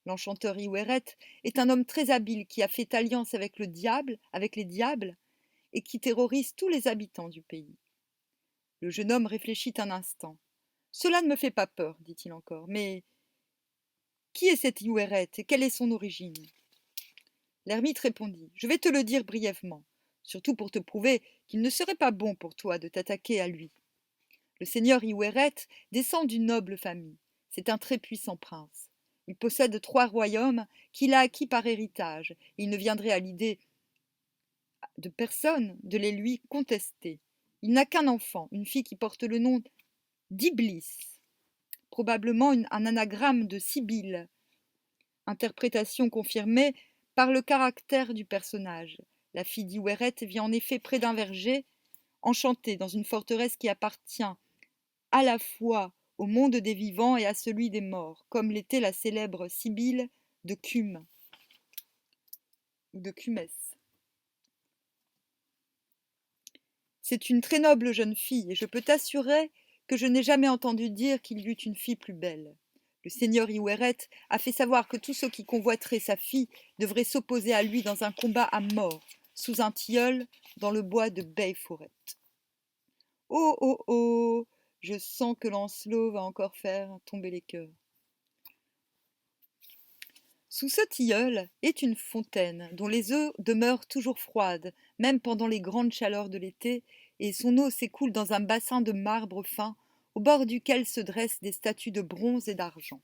L'enchanteur Iweret est un homme très habile qui a fait alliance avec le diable, avec les diables, et qui terrorise tous les habitants du pays. Le jeune homme réfléchit un instant. Cela ne me fait pas peur, dit-il encore, mais qui est cet Iweret et quelle est son origine? L'ermite répondit: Je vais te le dire brièvement, surtout pour te prouver qu'il ne serait pas bon pour toi de t'attaquer à lui. Le seigneur Iweret descend d'une noble famille. C'est un très puissant prince. Il possède 3 royaumes qu'il a acquis par héritage. Il ne viendrait à l'idée de personne de les lui contester. Il n'a qu'un enfant, une fille qui porte le nom d'Iblis, probablement un anagramme de Sibylle. Interprétation confirmée par le caractère du personnage. La fille d'Iweret vit en effet près d'un verger, enchantée dans une forteresse qui appartient à la fois au monde des vivants et à celui des morts, comme l'était la célèbre Sibylle de Cume, ou de Cumès. C'est une très noble jeune fille, et je peux t'assurer que je n'ai jamais entendu dire qu'il y eût une fille plus belle. Le seigneur Iweret a fait savoir que tous ceux qui convoiteraient sa fille devraient s'opposer à lui dans un combat à mort, sous un tilleul, dans le bois de Beyforet. Oh, oh, oh, je sens que Lancelot va encore faire tomber les cœurs. Sous ce tilleul est une fontaine, dont les eaux demeurent toujours froides, même pendant les grandes chaleurs de l'été, et son eau s'écoule dans un bassin de marbre fin, au bord duquel se dressent des statues de bronze et d'argent.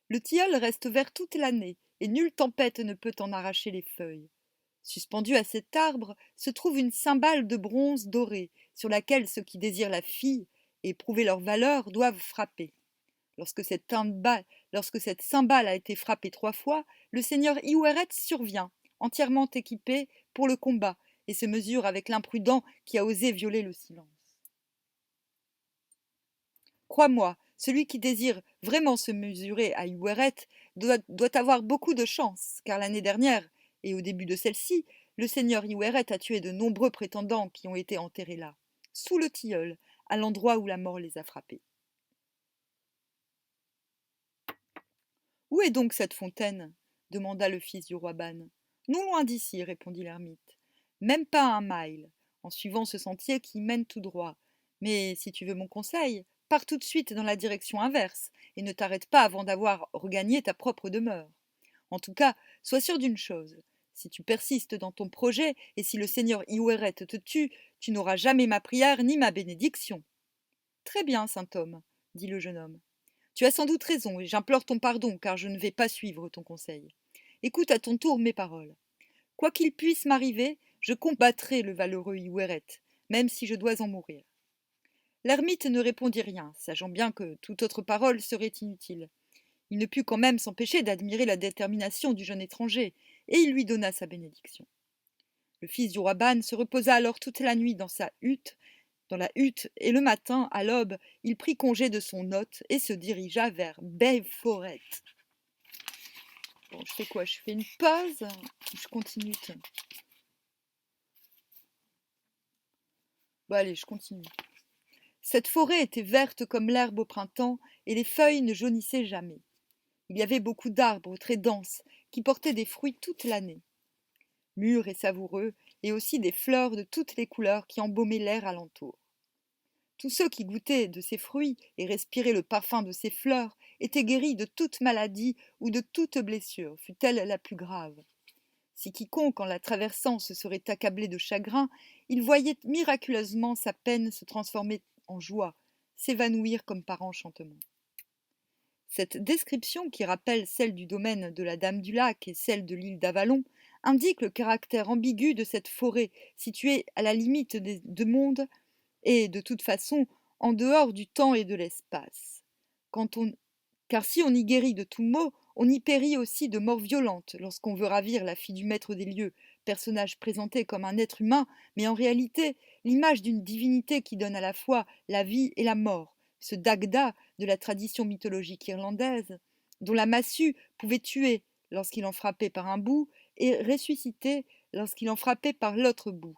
Le tilleul reste vert toute l'année, et nulle tempête ne peut en arracher les feuilles. Suspendue à cet arbre se trouve une cymbale de bronze doré, sur laquelle ceux qui désirent la fille et prouver leur valeur doivent frapper. Lorsque cette cymbale a été frappée 3 fois, le seigneur Iweret survient, entièrement équipé pour le combat, et se mesure avec l'imprudent qui a osé violer le silence. Crois-moi, celui qui désire vraiment se mesurer à Iweret doit avoir beaucoup de chance, car l'année dernière, et au début de celle-ci, le seigneur Iweret a tué de nombreux prétendants qui ont été enterrés là, sous le tilleul, à l'endroit où la mort les a frappés. Où est donc cette fontaine? Demanda le fils du roi Ban. Non loin d'ici, répondit l'ermite. Même pas un mille, en suivant ce sentier qui mène tout droit. Mais si tu veux mon conseil, pars tout de suite dans la direction inverse, et ne t'arrête pas avant d'avoir regagné ta propre demeure. En tout cas, sois sûr d'une chose. Si tu persistes dans ton projet, et si le seigneur Iweret te tue, tu n'auras jamais ma prière ni ma bénédiction. Très bien, saint homme, dit le jeune homme. Tu as sans doute raison, et j'implore ton pardon, car je ne vais pas suivre ton conseil. Écoute à ton tour mes paroles. Quoi qu'il puisse m'arriver, je combattrai le valeureux Iweret, même si je dois en mourir. L'ermite ne répondit rien, sachant bien que toute autre parole serait inutile. Il ne put quand même s'empêcher d'admirer la détermination du jeune étranger, et il lui donna sa bénédiction. Le fils du roi Ban se reposa alors toute la nuit dans la hutte, et le matin, à l'aube, il prit congé de son hôte et se dirigea vers Beyforet. Bon, je fais quoi? Je fais une pause? Je continue. Bon, allez, je continue. Cette forêt était verte comme l'herbe au printemps, et les feuilles ne jaunissaient jamais. Il y avait beaucoup d'arbres très denses, qui portaient des fruits toute l'année, mûrs et savoureux, et aussi des fleurs de toutes les couleurs qui embaumaient l'air alentour. Tous ceux qui goûtaient de ces fruits et respiraient le parfum de ces fleurs étaient guéris de toute maladie ou de toute blessure, fût-elle la plus grave. Si quiconque, en la traversant, se serait accablé de chagrin, il voyait miraculeusement sa peine se transformer en joie, s'évanouir comme par enchantement. Cette description, qui rappelle celle du domaine de la Dame du Lac et celle de l'île d'Avalon, indique le caractère ambigu de cette forêt située à la limite des deux mondes et, de toute façon, en dehors du temps et de l'espace. Car si on y guérit de tout maux, on y périt aussi de mort violente lorsqu'on veut ravir la fille du maître des lieux, personnage présenté comme un être humain, mais en réalité l'image d'une divinité qui donne à la fois la vie et la mort, ce Dagda de la tradition mythologique irlandaise, dont la massue pouvait tuer lorsqu'il en frappait par un bout et ressusciter lorsqu'il en frappait par l'autre bout.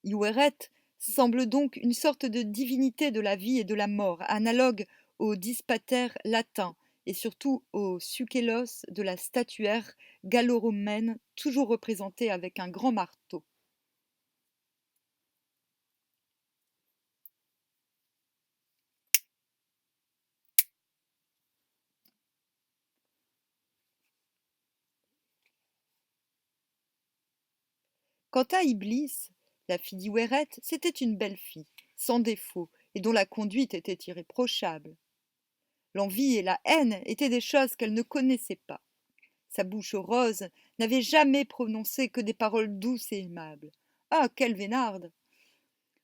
Iweret semble donc une sorte de divinité de la vie et de la mort, analogue au dispater latin et surtout au sukelos de la statuaire gallo-romaine, toujours représentée avec un grand marteau. Quant à Iblis, la fille d'Iweret, c'était une belle fille, sans défaut, et dont la conduite était irréprochable. L'envie et la haine étaient des choses qu'elle ne connaissait pas. Sa bouche rose n'avait jamais prononcé que des paroles douces et aimables. Ah, quelle vénarde!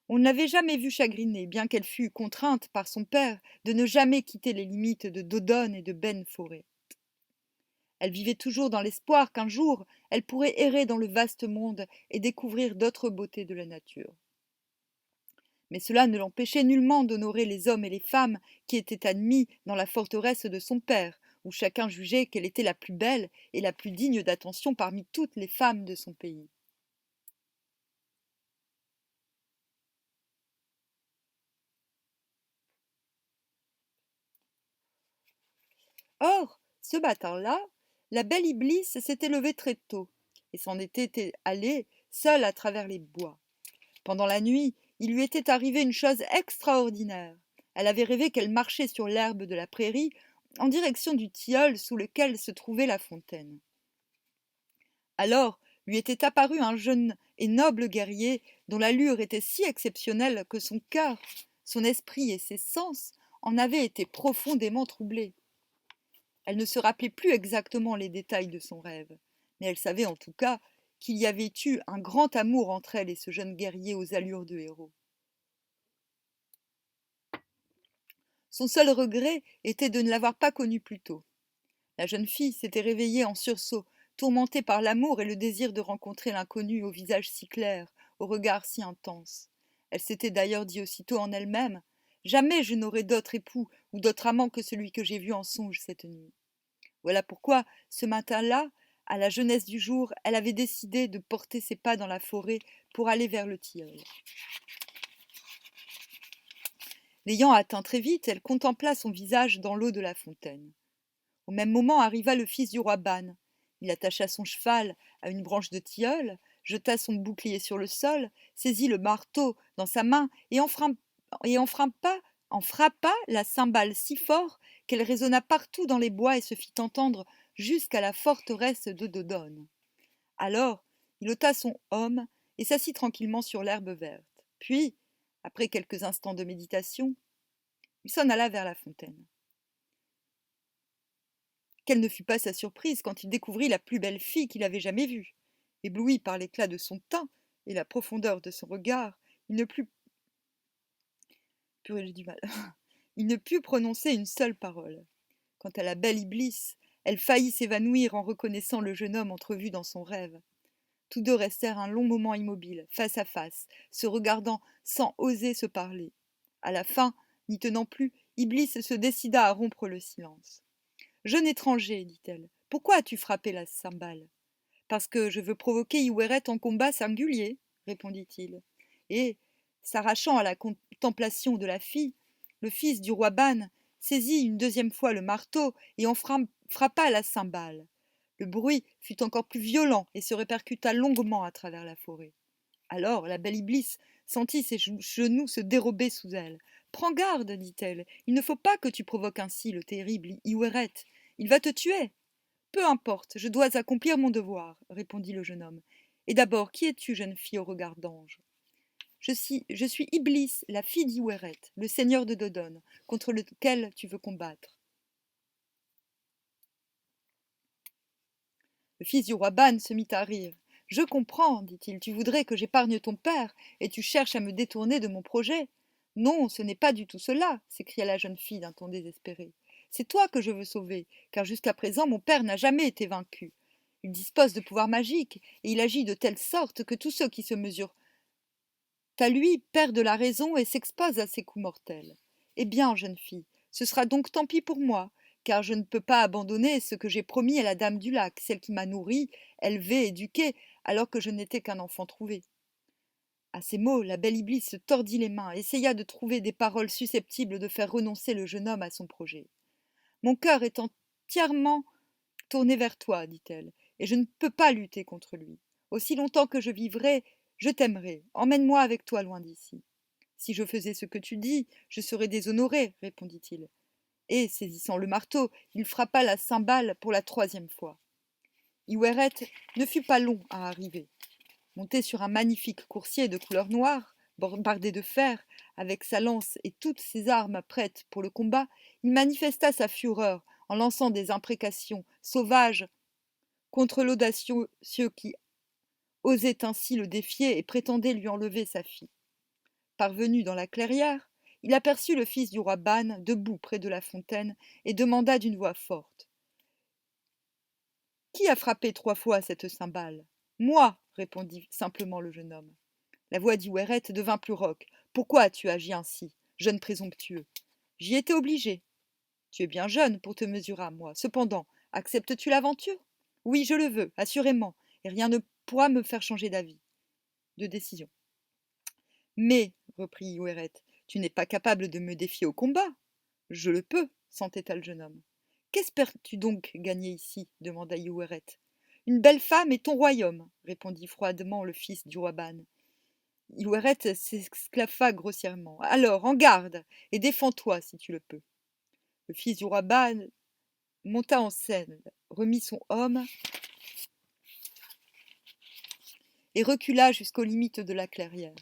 On ne l'avait jamais vue chagrinée, bien qu'elle fût contrainte par son père de ne jamais quitter les limites de Dodone et de Ben Forêt. Elle vivait toujours dans l'espoir qu'un jour elle pourrait errer dans le vaste monde et découvrir d'autres beautés de la nature. Mais cela ne l'empêchait nullement d'honorer les hommes et les femmes qui étaient admis dans la forteresse de son père, où chacun jugeait qu'elle était la plus belle et la plus digne d'attention parmi toutes les femmes de son pays. Or, ce matin-là, la belle Iblis s'était levée très tôt et s'en était allée seule à travers les bois. Pendant la nuit, il lui était arrivé une chose extraordinaire. Elle avait rêvé qu'elle marchait sur l'herbe de la prairie en direction du tilleul sous lequel se trouvait la fontaine. Alors lui était apparu un jeune et noble guerrier dont l'allure était si exceptionnelle que son cœur, son esprit et ses sens en avaient été profondément troublés. Elle ne se rappelait plus exactement les détails de son rêve, mais elle savait en tout cas qu'il y avait eu un grand amour entre elle et ce jeune guerrier aux allures de héros. Son seul regret était de ne l'avoir pas connu plus tôt. La jeune fille s'était réveillée en sursaut, tourmentée par l'amour et le désir de rencontrer l'inconnu au visage si clair, au regard si intense. Elle s'était d'ailleurs dit aussitôt en elle-même: jamais je n'aurai d'autre époux ou d'autre amant que celui que j'ai vu en songe cette nuit. Voilà pourquoi, ce matin-là, à la jeunesse du jour, elle avait décidé de porter ses pas dans la forêt pour aller vers le tilleul. L'ayant atteint très vite, elle contempla son visage dans l'eau de la fontaine. Au même moment arriva le fils du roi Ban. Il attacha son cheval à une branche de tilleul, jeta son bouclier sur le sol, saisit le marteau dans sa main et en frappa la cymbale si fort qu'elle résonna partout dans les bois et se fit entendre jusqu'à la forteresse de Dodone. Alors il ôta son homme et s'assit tranquillement sur l'herbe verte. Puis, après quelques instants de méditation, il s'en alla vers la fontaine. Quelle ne fut pas sa surprise quand il découvrit la plus belle fille qu'il avait jamais vue. Ébloui par l'éclat de son teint et la profondeur de son regard, il ne put Purée, j'ai du mal. Il ne put prononcer une seule parole. Quant à la belle Iblis, elle faillit s'évanouir en reconnaissant le jeune homme entrevu dans son rêve. Tous deux restèrent un long moment immobiles, face à face, se regardant sans oser se parler. À la fin, n'y tenant plus, Iblis se décida à rompre le silence. « Jeune étranger, dit-elle, pourquoi as-tu frappé la cymbale ? Parce que je veux provoquer Iweret en combat singulier, répondit-il. Et, s'arrachant à la contemplation de la fille, le fils du roi Ban saisit une deuxième fois le marteau et en frappa la cymbale. Le bruit fut encore plus violent et se répercuta longuement à travers la forêt. Alors la belle Iblis sentit ses genoux se dérober sous elle. Prends garde, dit-elle, il ne faut pas que tu provoques ainsi le terrible Iweret. Il va te tuer. Peu importe, je dois accomplir mon devoir, répondit le jeune homme. Et d'abord, qui es-tu, jeune fille au regard d'ange ? Je suis Iblis, la fille d'Iweret, le seigneur de Dodone, contre lequel tu veux combattre. Le fils du roi Ban se mit à rire. Je comprends, dit-il, tu voudrais que j'épargne ton père, et tu cherches à me détourner de mon projet. Non, ce n'est pas du tout cela, s'écria la jeune fille d'un ton désespéré. C'est toi que je veux sauver, car jusqu'à présent mon père n'a jamais été vaincu. Il dispose de pouvoirs magiques, et il agit de telle sorte que tous ceux qui se mesurent à lui perdent la raison et s'exposent à ses coups mortels. Eh bien, jeune fille, ce sera donc tant pis pour moi, car je ne peux pas abandonner ce que j'ai promis à la dame du lac, celle qui m'a nourrie, élevée, éduquée, alors que je n'étais qu'un enfant trouvé. À ces mots, la belle Iblis se tordit les mains, essaya de trouver des paroles susceptibles de faire renoncer le jeune homme à son projet. Mon cœur est entièrement tourné vers toi, dit-elle, et je ne peux pas lutter contre lui. Aussi longtemps que je vivrai, je t'aimerai. Emmène-moi avec toi loin d'ici. Si je faisais ce que tu dis, je serais déshonoré, répondit-il. Et, saisissant le marteau, il frappa la cymbale pour la 3e fois. Iweret ne fut pas long à arriver. Monté sur un magnifique coursier de couleur noire, bordé de fer, avec sa lance et toutes ses armes prêtes pour le combat, il manifesta sa fureur en lançant des imprécations sauvages contre l'audacieux qui osait ainsi le défier et prétendait lui enlever sa fille. Parvenu dans la clairière, il aperçut le fils du roi Ban debout près de la fontaine et demanda d'une voix forte: « Qui a frappé 3 fois cette cymbale ? » « Moi, répondit simplement le jeune homme. La voix d'Iweret devint plus rauque. « Pourquoi as-tu agi ainsi, jeune présomptueux ? » « J'y étais obligé. »« Tu es bien jeune pour te mesurer à moi. Cependant, acceptes-tu l'aventure ? » ?»« Oui, je le veux, assurément, et rien ne pourra me faire changer d'avis, de décision. »« Mais, reprit Iweret, tu n'es pas capable de me défier au combat. »« Je le peux, s'entêta le jeune homme. »« Qu'espères-tu donc gagner ici ? » demanda Iweret. « Une belle femme et ton royaume, répondit froidement le fils du roi Ban. Iweret s'esclaffa grossièrement. « Alors, en garde, et défends-toi si tu le peux. » Le fils du roi Ban monta en scène, remit son homme et recula jusqu'aux limites de la clairière.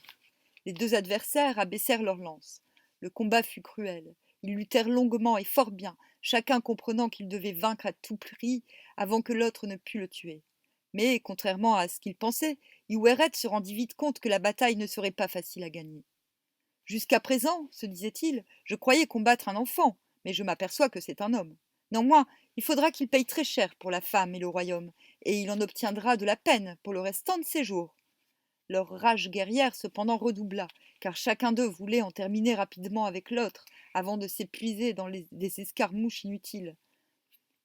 Les 2 adversaires abaissèrent leurs lances. Le combat fut cruel. Ils luttèrent longuement et fort bien, chacun comprenant qu'il devait vaincre à tout prix avant que l'autre ne pût le tuer. Mais, contrairement à ce qu'il pensait, Iweret se rendit vite compte que la bataille ne serait pas facile à gagner. Jusqu'à présent, se disait-il, je croyais combattre un enfant, mais je m'aperçois que c'est un homme. Néanmoins, il faudra qu'il paye très cher pour la femme et le royaume, et il en obtiendra de la peine pour le restant de ses jours. Leur rage guerrière cependant redoubla, car chacun d'eux voulait en terminer rapidement avec l'autre, avant de s'épuiser dans des escarmouches inutiles.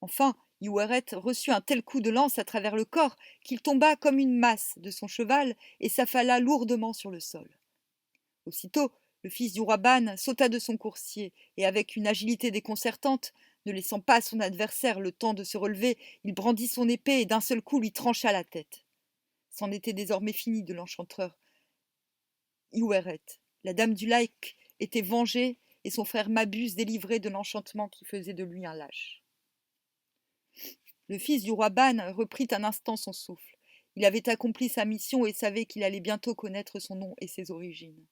Enfin, Iweret reçut un tel coup de lance à travers le corps qu'il tomba comme une masse de son cheval et s'affala lourdement sur le sol. Aussitôt, le fils du roi Ban sauta de son coursier et, avec une agilité déconcertante, ne laissant pas à son adversaire le temps de se relever, il brandit son épée et d'un seul coup lui trancha la tête. C'en était désormais fini de l'enchanteur Iweret. La dame du lac était vengée et son frère Mabuse délivré de l'enchantement qui faisait de lui un lâche. Le fils du roi Ban reprit un instant son souffle. Il avait accompli sa mission et savait qu'il allait bientôt connaître son nom et ses origines.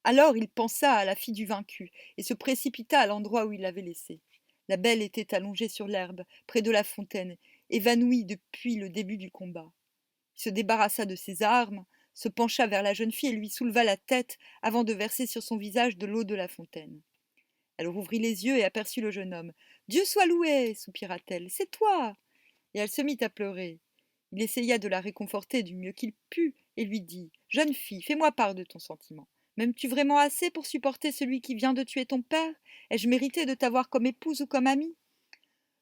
Alors il pensa à la fille du vaincu et se précipita à l'endroit où il l'avait laissée. La belle était allongée sur l'herbe, près de la fontaine, évanouie depuis le début du combat. Il se débarrassa de ses armes, se pencha vers la jeune fille et lui souleva la tête avant de verser sur son visage de l'eau de la fontaine. Elle rouvrit les yeux et aperçut le jeune homme. « Dieu soit loué !» soupira-t-elle. « C'est toi !» Et elle se mit à pleurer. Il essaya de la réconforter du mieux qu'il put et lui dit: « Jeune fille, fais-moi part de ton sentiment. M'aimes-tu vraiment assez pour supporter celui qui vient de tuer ton père? Ai-je mérité de t'avoir comme épouse ou comme amie ?»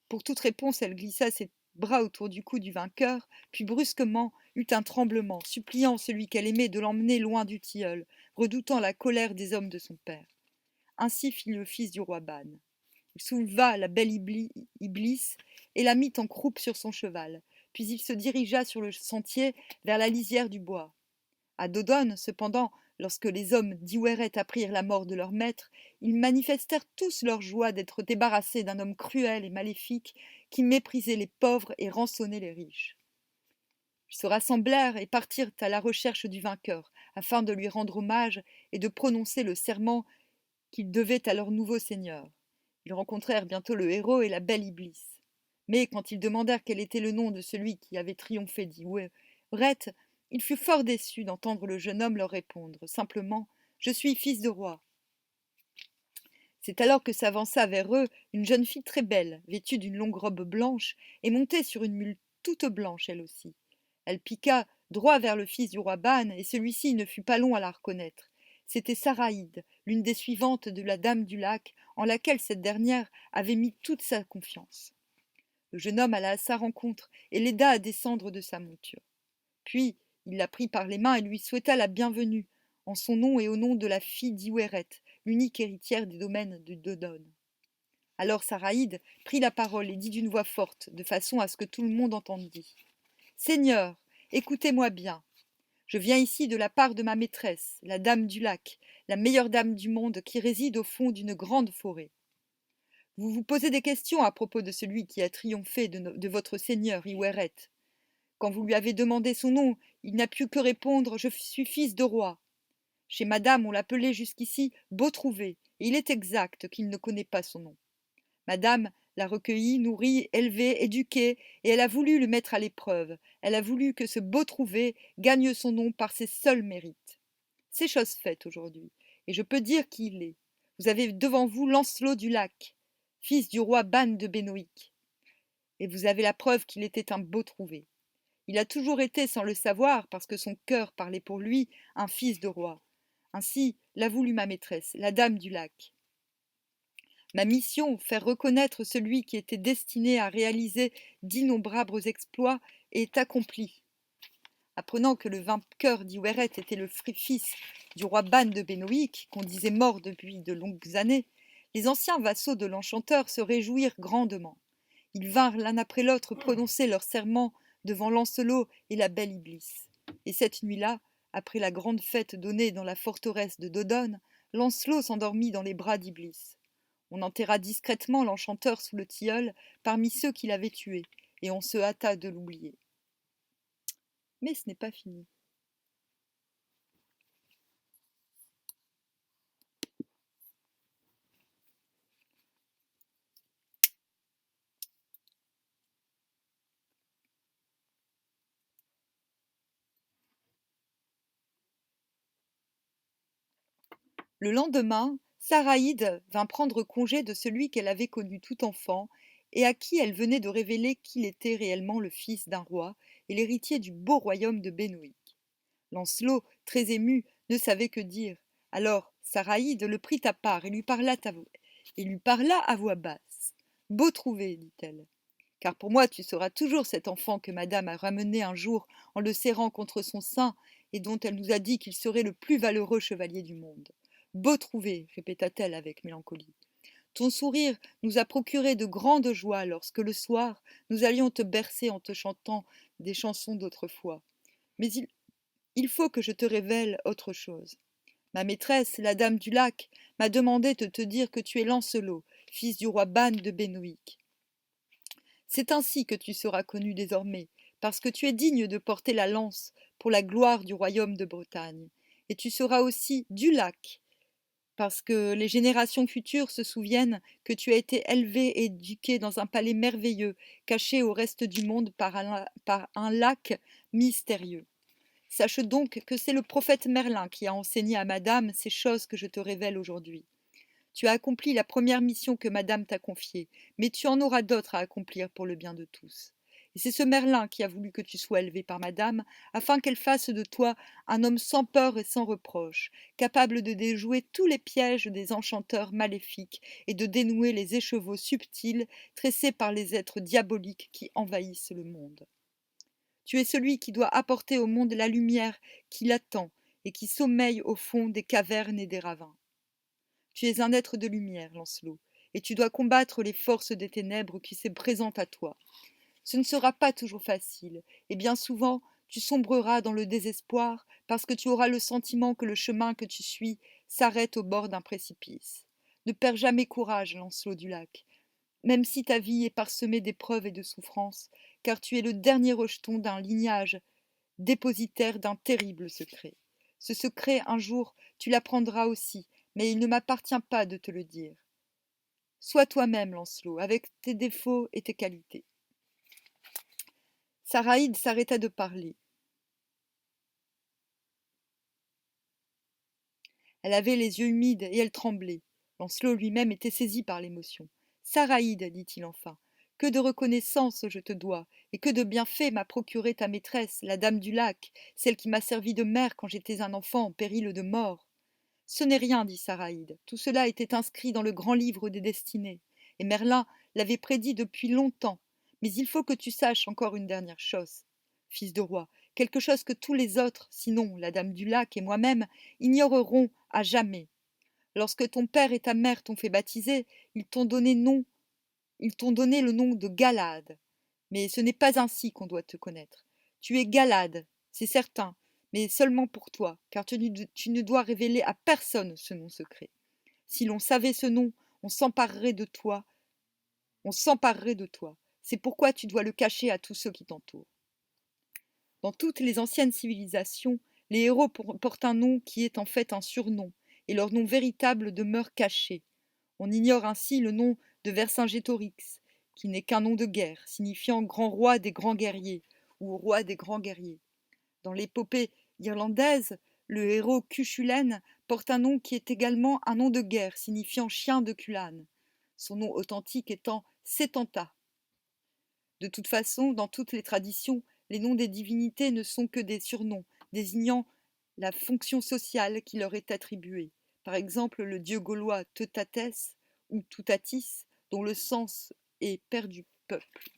Pour toute réponse, elle glissa ses bras autour du cou du vainqueur, puis brusquement eut un tremblement, suppliant celui qu'elle aimait de l'emmener loin du tilleul, redoutant la colère des hommes de son père. Ainsi fit le fils du roi Ban. Il souleva la belle Iblis et la mit en croupe sur son cheval, puis il se dirigea sur le sentier vers la lisière du bois. À Dodone, cependant, lorsque les hommes d'Iweret apprirent la mort de leur maître, ils manifestèrent tous leur joie d'être débarrassés d'un homme cruel et maléfique qui méprisait les pauvres et rançonnait les riches. Ils se rassemblèrent et partirent à la recherche du vainqueur, afin de lui rendre hommage et de prononcer le serment qu'ils devaient à leur nouveau seigneur. Ils rencontrèrent bientôt le héros et la belle Iblis. Mais quand ils demandèrent quel était le nom de celui qui avait triomphé d'Iweret, il fut fort déçu d'entendre le jeune homme leur répondre simplement: « Je suis fils de roi. » C'est alors que s'avança vers eux une jeune fille très belle, vêtue d'une longue robe blanche, et montée sur une mule toute blanche elle aussi. Elle piqua droit vers le fils du roi Ban, et celui-ci ne fut pas long à la reconnaître. C'était Saraïde, l'une des suivantes de la dame du lac, en laquelle cette dernière avait mis toute sa confiance. Le jeune homme alla à sa rencontre et l'aida à descendre de sa monture. Puis il la prit par les mains et lui souhaita la bienvenue, en son nom et au nom de la fille d'Iweret, l'unique héritière des domaines de Dodone. Alors Saraïde prit la parole et dit d'une voix forte, de façon à ce que tout le monde entendît. Seigneur, écoutez-moi bien. Je viens ici de la part de ma maîtresse, la dame du lac, la meilleure dame du monde qui réside au fond d'une grande forêt. Vous vous posez des questions à propos de celui qui a triomphé de votre seigneur Iweret. Quand vous lui avez demandé son nom, il n'a pu que répondre « Je suis fils de roi ». Chez madame, on l'appelait jusqu'ici Beautrouvé, et il est exact qu'il ne connaît pas son nom. Madame l'a recueilli, nourri, élevé, éduqué, et elle a voulu le mettre à l'épreuve. Elle a voulu que ce Beautrouvé gagne son nom par ses seuls mérites. C'est chose faite aujourd'hui, et je peux dire qui il est. Vous avez devant vous Lancelot du Lac, fils du roi Ban de Bénoïc, et vous avez la preuve qu'il était un Beautrouvé. Il a toujours été, sans le savoir, parce que son cœur parlait pour lui, un fils de roi. Ainsi l'a voulu ma maîtresse, la dame du lac. Ma mission, faire reconnaître celui qui était destiné à réaliser d'innombrables exploits, est accomplie. Apprenant que le vainqueur d'Iweret était le fils du roi Ban de Bénoïc, qu'on disait mort depuis de longues années, les anciens vassaux de l'enchanteur se réjouirent grandement. Ils vinrent l'un après l'autre prononcer leur serment devant Lancelot et la belle Iblis. Et cette nuit-là, après la grande fête donnée dans la forteresse de Dodone, Lancelot s'endormit dans les bras d'Iblis. On enterra discrètement l'enchanteur sous le tilleul parmi ceux qui l'avaient tué, et on se hâta de l'oublier. Mais ce n'est pas fini. Le lendemain, Saraïde vint prendre congé de celui qu'elle avait connu tout enfant, et à qui elle venait de révéler qu'il était réellement le fils d'un roi et l'héritier du beau royaume de Bénoïc. Lancelot, très ému, ne savait que dire. Alors Saraïde le prit à part et lui parla à voix basse. Beau trouvé, dit-elle. Car pour moi tu seras toujours cet enfant que madame a ramené un jour en le serrant contre son sein et dont elle nous a dit qu'il serait le plus valeureux chevalier du monde. Beau trouvé, répéta-t-elle avec mélancolie. Ton sourire nous a procuré de grandes joies lorsque le soir nous allions te bercer en te chantant des chansons d'autrefois. Mais il faut que je te révèle autre chose. Ma maîtresse, la dame du lac, m'a demandé de te dire que tu es Lancelot, fils du roi Ban de Bénoïc. C'est ainsi que tu seras connu désormais, parce que tu es digne de porter la lance pour la gloire du royaume de Bretagne. Et tu seras aussi du lac, parce que les générations futures se souviennent que tu as été élevé et éduqué dans un palais merveilleux, caché au reste du monde par un lac mystérieux. Sache donc que c'est le prophète Merlin qui a enseigné à madame ces choses que je te révèle aujourd'hui. Tu as accompli la première mission que madame t'a confiée, mais tu en auras d'autres à accomplir pour le bien de tous. Et c'est ce Merlin qui a voulu que tu sois élevé par madame, afin qu'elle fasse de toi un homme sans peur et sans reproche, capable de déjouer tous les pièges des enchanteurs maléfiques et de dénouer les écheveaux subtils tressés par les êtres diaboliques qui envahissent le monde. Tu es celui qui doit apporter au monde la lumière qui l'attend et qui sommeille au fond des cavernes et des ravins. Tu es un être de lumière, Lancelot, et tu dois combattre les forces des ténèbres qui se présentent à toi. Ce ne sera pas toujours facile, et bien souvent tu sombreras dans le désespoir parce que tu auras le sentiment que le chemin que tu suis s'arrête au bord d'un précipice. Ne perds jamais courage, Lancelot du lac, même si ta vie est parsemée d'épreuves et de souffrances, car tu es le dernier rejeton d'un lignage dépositaire d'un terrible secret. Ce secret, un jour, tu l'apprendras aussi, mais il ne m'appartient pas de te le dire. Sois toi-même, Lancelot, avec tes défauts et tes qualités. Saraïde s'arrêta de parler. Elle avait les yeux humides et elle tremblait. Lancelot lui-même était saisi par l'émotion. « Saraïde, dit-il enfin, que de reconnaissance je te dois, et que de bienfaits m'a procuré ta maîtresse, la dame du lac, celle qui m'a servi de mère quand j'étais un enfant en péril de mort. » Ce n'est rien, dit Saraïde, tout cela était inscrit dans le grand livre des destinées, et Merlin l'avait prédit depuis longtemps. Mais il faut que tu saches encore une dernière chose, fils de roi, quelque chose que tous les autres, sinon la dame du lac et moi-même, ignoreront à jamais. Lorsque ton père et ta mère t'ont fait baptiser, ils t'ont donné le nom de Galad. Mais ce n'est pas ainsi qu'on doit te connaître. Tu es Galad, c'est certain, mais seulement pour toi, car tu ne dois révéler à personne ce nom secret. Si l'on savait ce nom, on s'emparerait de toi. C'est pourquoi tu dois le cacher à tous ceux qui t'entourent. Dans toutes les anciennes civilisations, les héros portent un nom qui est en fait un surnom, et leur nom véritable demeure caché. On ignore ainsi le nom de Vercingétorix, qui n'est qu'un nom de guerre, signifiant grand roi des grands guerriers, ou roi des grands guerriers. Dans l'épopée irlandaise, le héros Cuchulainn porte un nom qui est également un nom de guerre, signifiant chien de Culane, son nom authentique étant Setanta. De toute façon, dans toutes les traditions, les noms des divinités ne sont que des surnoms, désignant la fonction sociale qui leur est attribuée. Par exemple, le dieu gaulois Teutates ou Toutatis, dont le sens est père du peuple.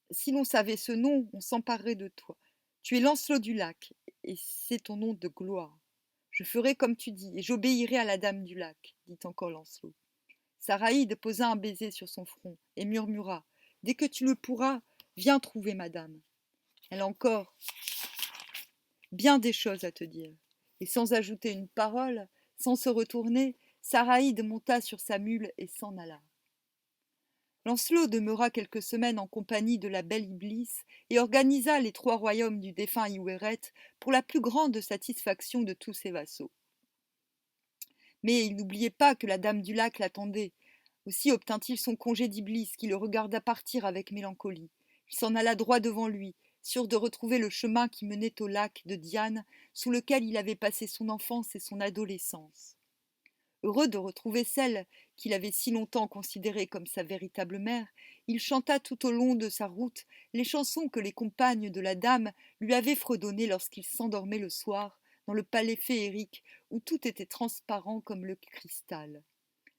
Si l'on savait ce nom, on s'emparerait de toi. Tu es Lancelot du lac, et c'est ton nom de gloire. Je ferai comme tu dis, et j'obéirai à la dame du lac, dit encore Lancelot. Saraïde posa un baiser sur son front et murmura « Dès que tu le pourras, viens trouver madame. Elle a encore bien des choses à te dire. » Et sans ajouter une parole, sans se retourner, Saraïde monta sur sa mule et s'en alla. Lancelot demeura quelques semaines en compagnie de la belle Iblis et organisa les 3 royaumes du défunt Iouéret pour la plus grande satisfaction de tous ses vassaux. Mais il n'oubliait pas que la dame du lac l'attendait. Aussi obtint-il son congé d'Iblis, qui le regarda partir avec mélancolie. Il s'en alla droit devant lui, sûr de retrouver le chemin qui menait au lac de Diane, sous lequel il avait passé son enfance et son adolescence. Heureux de retrouver celle qu'il avait si longtemps considérée comme sa véritable mère, il chanta tout au long de sa route les chansons que les compagnes de la dame lui avaient fredonnées lorsqu'il s'endormait le soir dans le palais féerique où tout était transparent comme le cristal.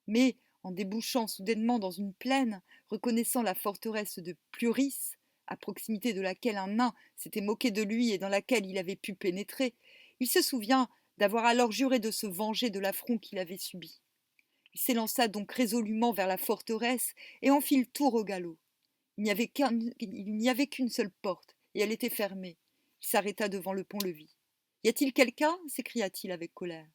Mais, en débouchant soudainement dans une plaine, reconnaissant la forteresse de Pluris, à proximité de laquelle un nain s'était moqué de lui et dans laquelle il avait pu pénétrer, il se souvient d'avoir alors juré de se venger de l'affront qu'il avait subi. Il s'élança donc résolument vers la forteresse et en fit le tour au galop. Il n'y avait qu'une seule porte, et elle était fermée. Il s'arrêta devant le pont-levis. « Y a-t-il quelqu'un » s'écria-t-il avec colère.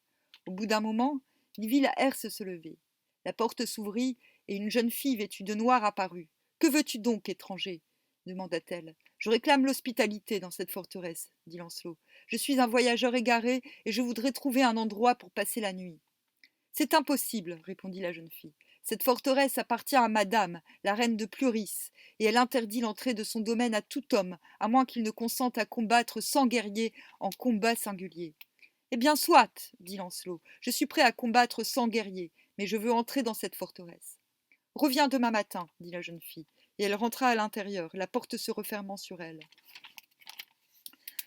Au bout d'un moment, il vit la herse se lever. La porte s'ouvrit, et une jeune fille vêtue de noir apparut. « Que veux-tu donc, étranger » demanda-t-elle. « Je réclame l'hospitalité dans cette forteresse, » dit Lancelot. « Je suis un voyageur égaré, et je voudrais trouver un endroit pour passer la nuit. »« C'est impossible, » répondit la jeune fille. « Cette forteresse appartient à madame, la reine de Pluris, et elle interdit l'entrée de son domaine à tout homme, à moins qu'il ne consente à combattre 100 guerriers en combat singulier. »« Eh bien, soit, » dit Lancelot, « je suis prêt à combattre 100 guerriers, mais je veux entrer dans cette forteresse. »« Reviens demain matin, » dit la jeune fille, et elle rentra à l'intérieur, la porte se refermant sur elle.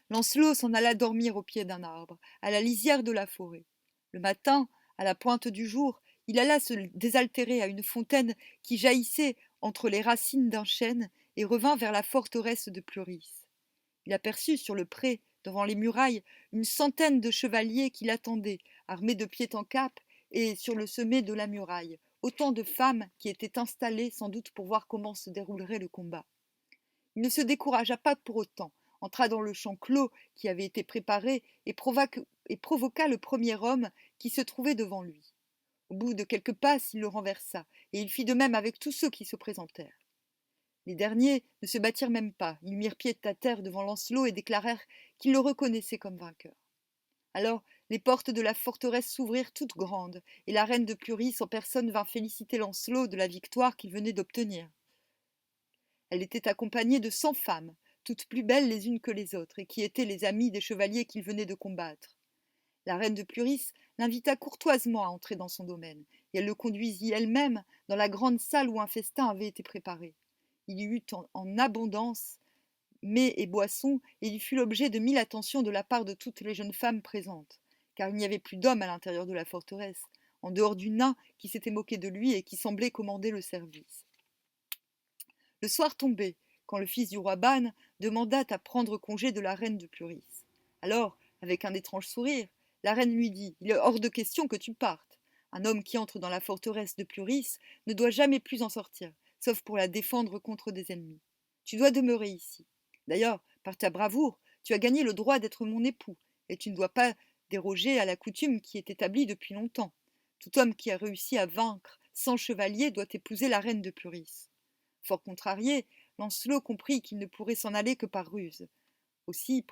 Lancelot s'en alla dormir au pied d'un arbre, à la lisière de la forêt. Le matin, à la pointe du jour, il alla se désaltérer à une fontaine qui jaillissait entre les racines d'un chêne et revint vers la forteresse de Pluris. Il aperçut sur le pré, devant les murailles, une centaine de chevaliers qui l'attendaient, armés de pied en cap et sur le sommet de la muraille, autant de femmes qui étaient installées sans doute pour voir comment se déroulerait le combat. Il ne se découragea pas pour autant, entra dans le champ clos qui avait été préparé et provoqua le premier homme qui se trouvait devant lui. Au bout de quelques passes, il le renversa, et il fit de même avec tous ceux qui se présentèrent. Les derniers ne se battirent même pas, ils mirent pied à terre devant Lancelot et déclarèrent qu'ils le reconnaissaient comme vainqueur. Alors les portes de la forteresse s'ouvrirent toutes grandes, et la reine de Pluris en personne vint féliciter Lancelot de la victoire qu'il venait d'obtenir. Elle était accompagnée de 100 femmes, toutes plus belles les unes que les autres, et qui étaient les amies des chevaliers qu'il venait de combattre. La reine de Pluris l'invita courtoisement à entrer dans son domaine, et elle le conduisit elle-même dans la grande salle où un festin avait été préparé. Il y eut en abondance mets et boissons, et il fut l'objet de 1000 attentions de la part de toutes les jeunes femmes présentes, car il n'y avait plus d'hommes à l'intérieur de la forteresse, en dehors du nain qui s'était moqué de lui et qui semblait commander le service. Le soir tombait, quand le fils du roi Ban demanda à prendre congé de la reine de Pluris. Alors, avec un étrange sourire, la reine lui dit « Il est hors de question que tu partes. Un homme qui entre dans la forteresse de Pluris ne doit jamais plus en sortir, sauf pour la défendre contre des ennemis. Tu dois demeurer ici. D'ailleurs, par ta bravoure, tu as gagné le droit d'être mon époux, et tu ne dois pas déroger à la coutume qui est établie depuis longtemps. Tout homme qui a réussi à vaincre 100 chevaliers doit épouser la reine de Pluris. » Fort contrarié, Lancelot comprit qu'il ne pourrait s'en aller que par ruse. Aussi,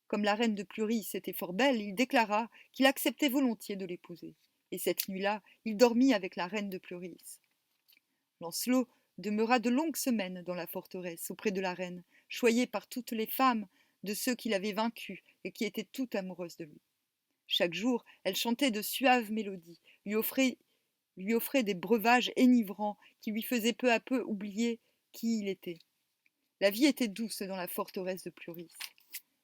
comme la reine de Pluris était fort belle, il déclara qu'il acceptait volontiers de l'épouser. Et cette nuit-là, il dormit avec la reine de Pluris. Lancelot demeura de longues semaines dans la forteresse auprès de la reine, choyé par toutes les femmes de ceux qu'il avait vaincus et qui étaient toutes amoureuses de lui. Chaque jour, elle chantait de suaves mélodies, lui offrait des breuvages enivrants qui lui faisaient peu à peu oublier qui il était. La vie était douce dans la forteresse de Pluris,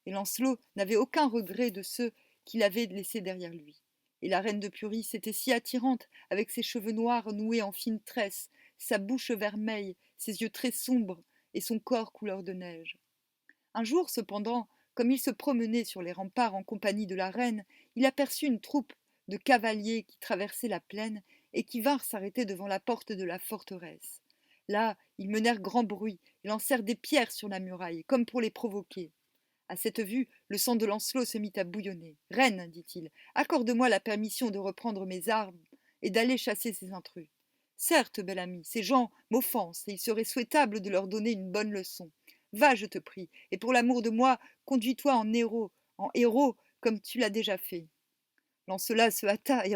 et Lancelot n'avait aucun regret de ceux qu'il avait laissés derrière lui. Et la reine de Pluris était si attirante, avec ses cheveux noirs noués en fines tresses, sa bouche vermeille, ses yeux très sombres et son corps couleur de neige. Un jour, cependant, comme il se promenait sur les remparts en compagnie de la reine, il aperçut une troupe de cavaliers qui traversaient la plaine et qui vinrent s'arrêter devant la porte de la forteresse. Là, ils menèrent grand bruit et lancèrent des pierres sur la muraille, comme pour les provoquer. À cette vue, le sang de Lancelot se mit à bouillonner. « Reine, dit-il, accorde-moi la permission de reprendre mes armes et d'aller chasser ces intrus. Certes, bel ami, ces gens m'offensent et il serait souhaitable de leur donner une bonne leçon. Va, je te prie, et pour l'amour de moi, conduis-toi en héros, comme tu l'as déjà fait. » Lancelot se hâta et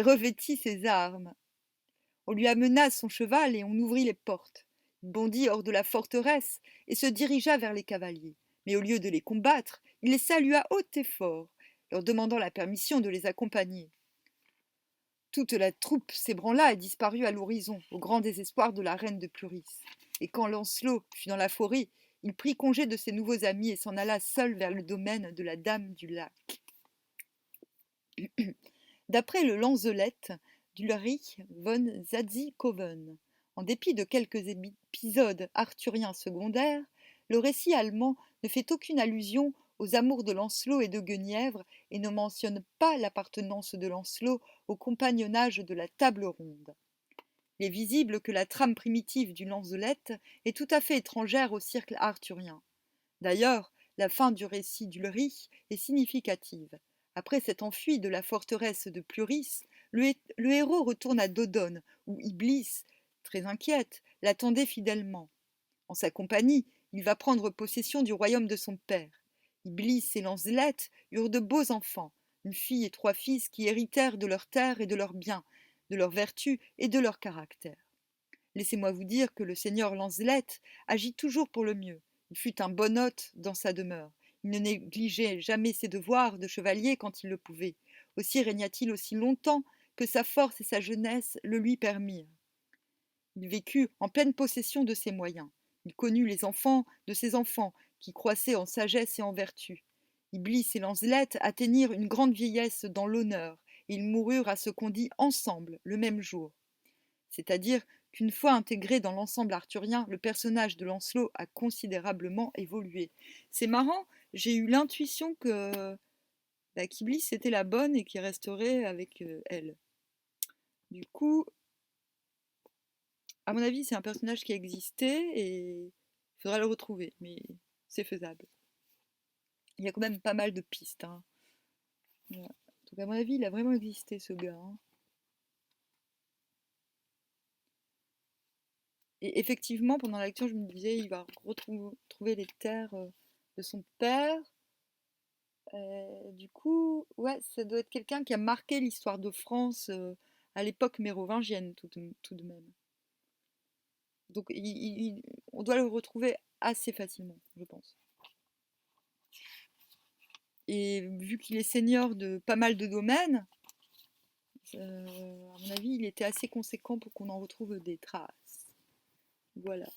revêtit ses armes. On lui amena son cheval et on ouvrit les portes. Il bondit hors de la forteresse et se dirigea vers les cavaliers. Mais au lieu de les combattre, il les salua haut et fort, leur demandant la permission de les accompagner. Toute la troupe s'ébranla et disparut à l'horizon, au grand désespoir de la reine de Pluris. Et quand Lancelot fut dans la forêt, il prit congé de ses nouveaux amis et s'en alla seul vers le domaine de la Dame du Lac. D'après le Lanzelette d'Ulrich von Zatzikoven, en dépit de quelques épisodes arthuriens secondaires, le récit allemand ne fait aucune allusion aux amours de Lancelot et de Guenièvre et ne mentionne pas l'appartenance de Lancelot au compagnonnage de la table ronde. Il est visible que la trame primitive du Lanzelette est tout à fait étrangère au cercle arthurien. D'ailleurs, la fin du récit d'Ulrich est significative. Après s'être enfui de la forteresse de Pluris, le héros retourne à Dodone, où Iblis, très inquiète, l'attendait fidèlement. En sa compagnie, il va prendre possession du royaume de son père. Iblis et Lancelette eurent de beaux enfants, une fille et 3 fils qui héritèrent de leurs terres et de leurs biens, de leurs vertus et de leur caractère. Laissez-moi vous dire que le seigneur Lancelette agit toujours pour le mieux. Il fut un bon hôte dans sa demeure. Il ne négligeait jamais ses devoirs de chevalier quand il le pouvait. Aussi régna-t-il aussi longtemps que sa force et sa jeunesse le lui permirent. Il vécut en pleine possession de ses moyens. Il connut les enfants de ses enfants, qui croissaient en sagesse et en vertu. Iblis et Lancelette atteignirent une grande vieillesse dans l'honneur, et ils moururent à ce qu'on dit ensemble, le même jour. C'est-à-dire qu'une fois intégré dans l'ensemble arthurien, le personnage de Lancelot a considérablement évolué. C'est marrant, j'ai eu l'intuition que qu'Iblis était la bonne et qu'il resterait avec elle. Du coup, à mon avis, c'est un personnage qui a existé et il faudra le retrouver, mais c'est faisable. Il y a quand même pas mal de pistes. Hein. Voilà. Donc à mon avis, il a vraiment existé ce gars. Hein. Et effectivement, pendant la lecture, je me disais, il va retrouver les terres de son père. Du coup, ouais, ça doit être quelqu'un qui a marqué l'histoire de France à l'époque mérovingienne, tout de même. Donc, on doit le retrouver assez facilement, je pense. Et vu qu'il est seigneur de pas mal de domaines, à mon avis, il était assez conséquent pour qu'on en retrouve des traces. Voilà.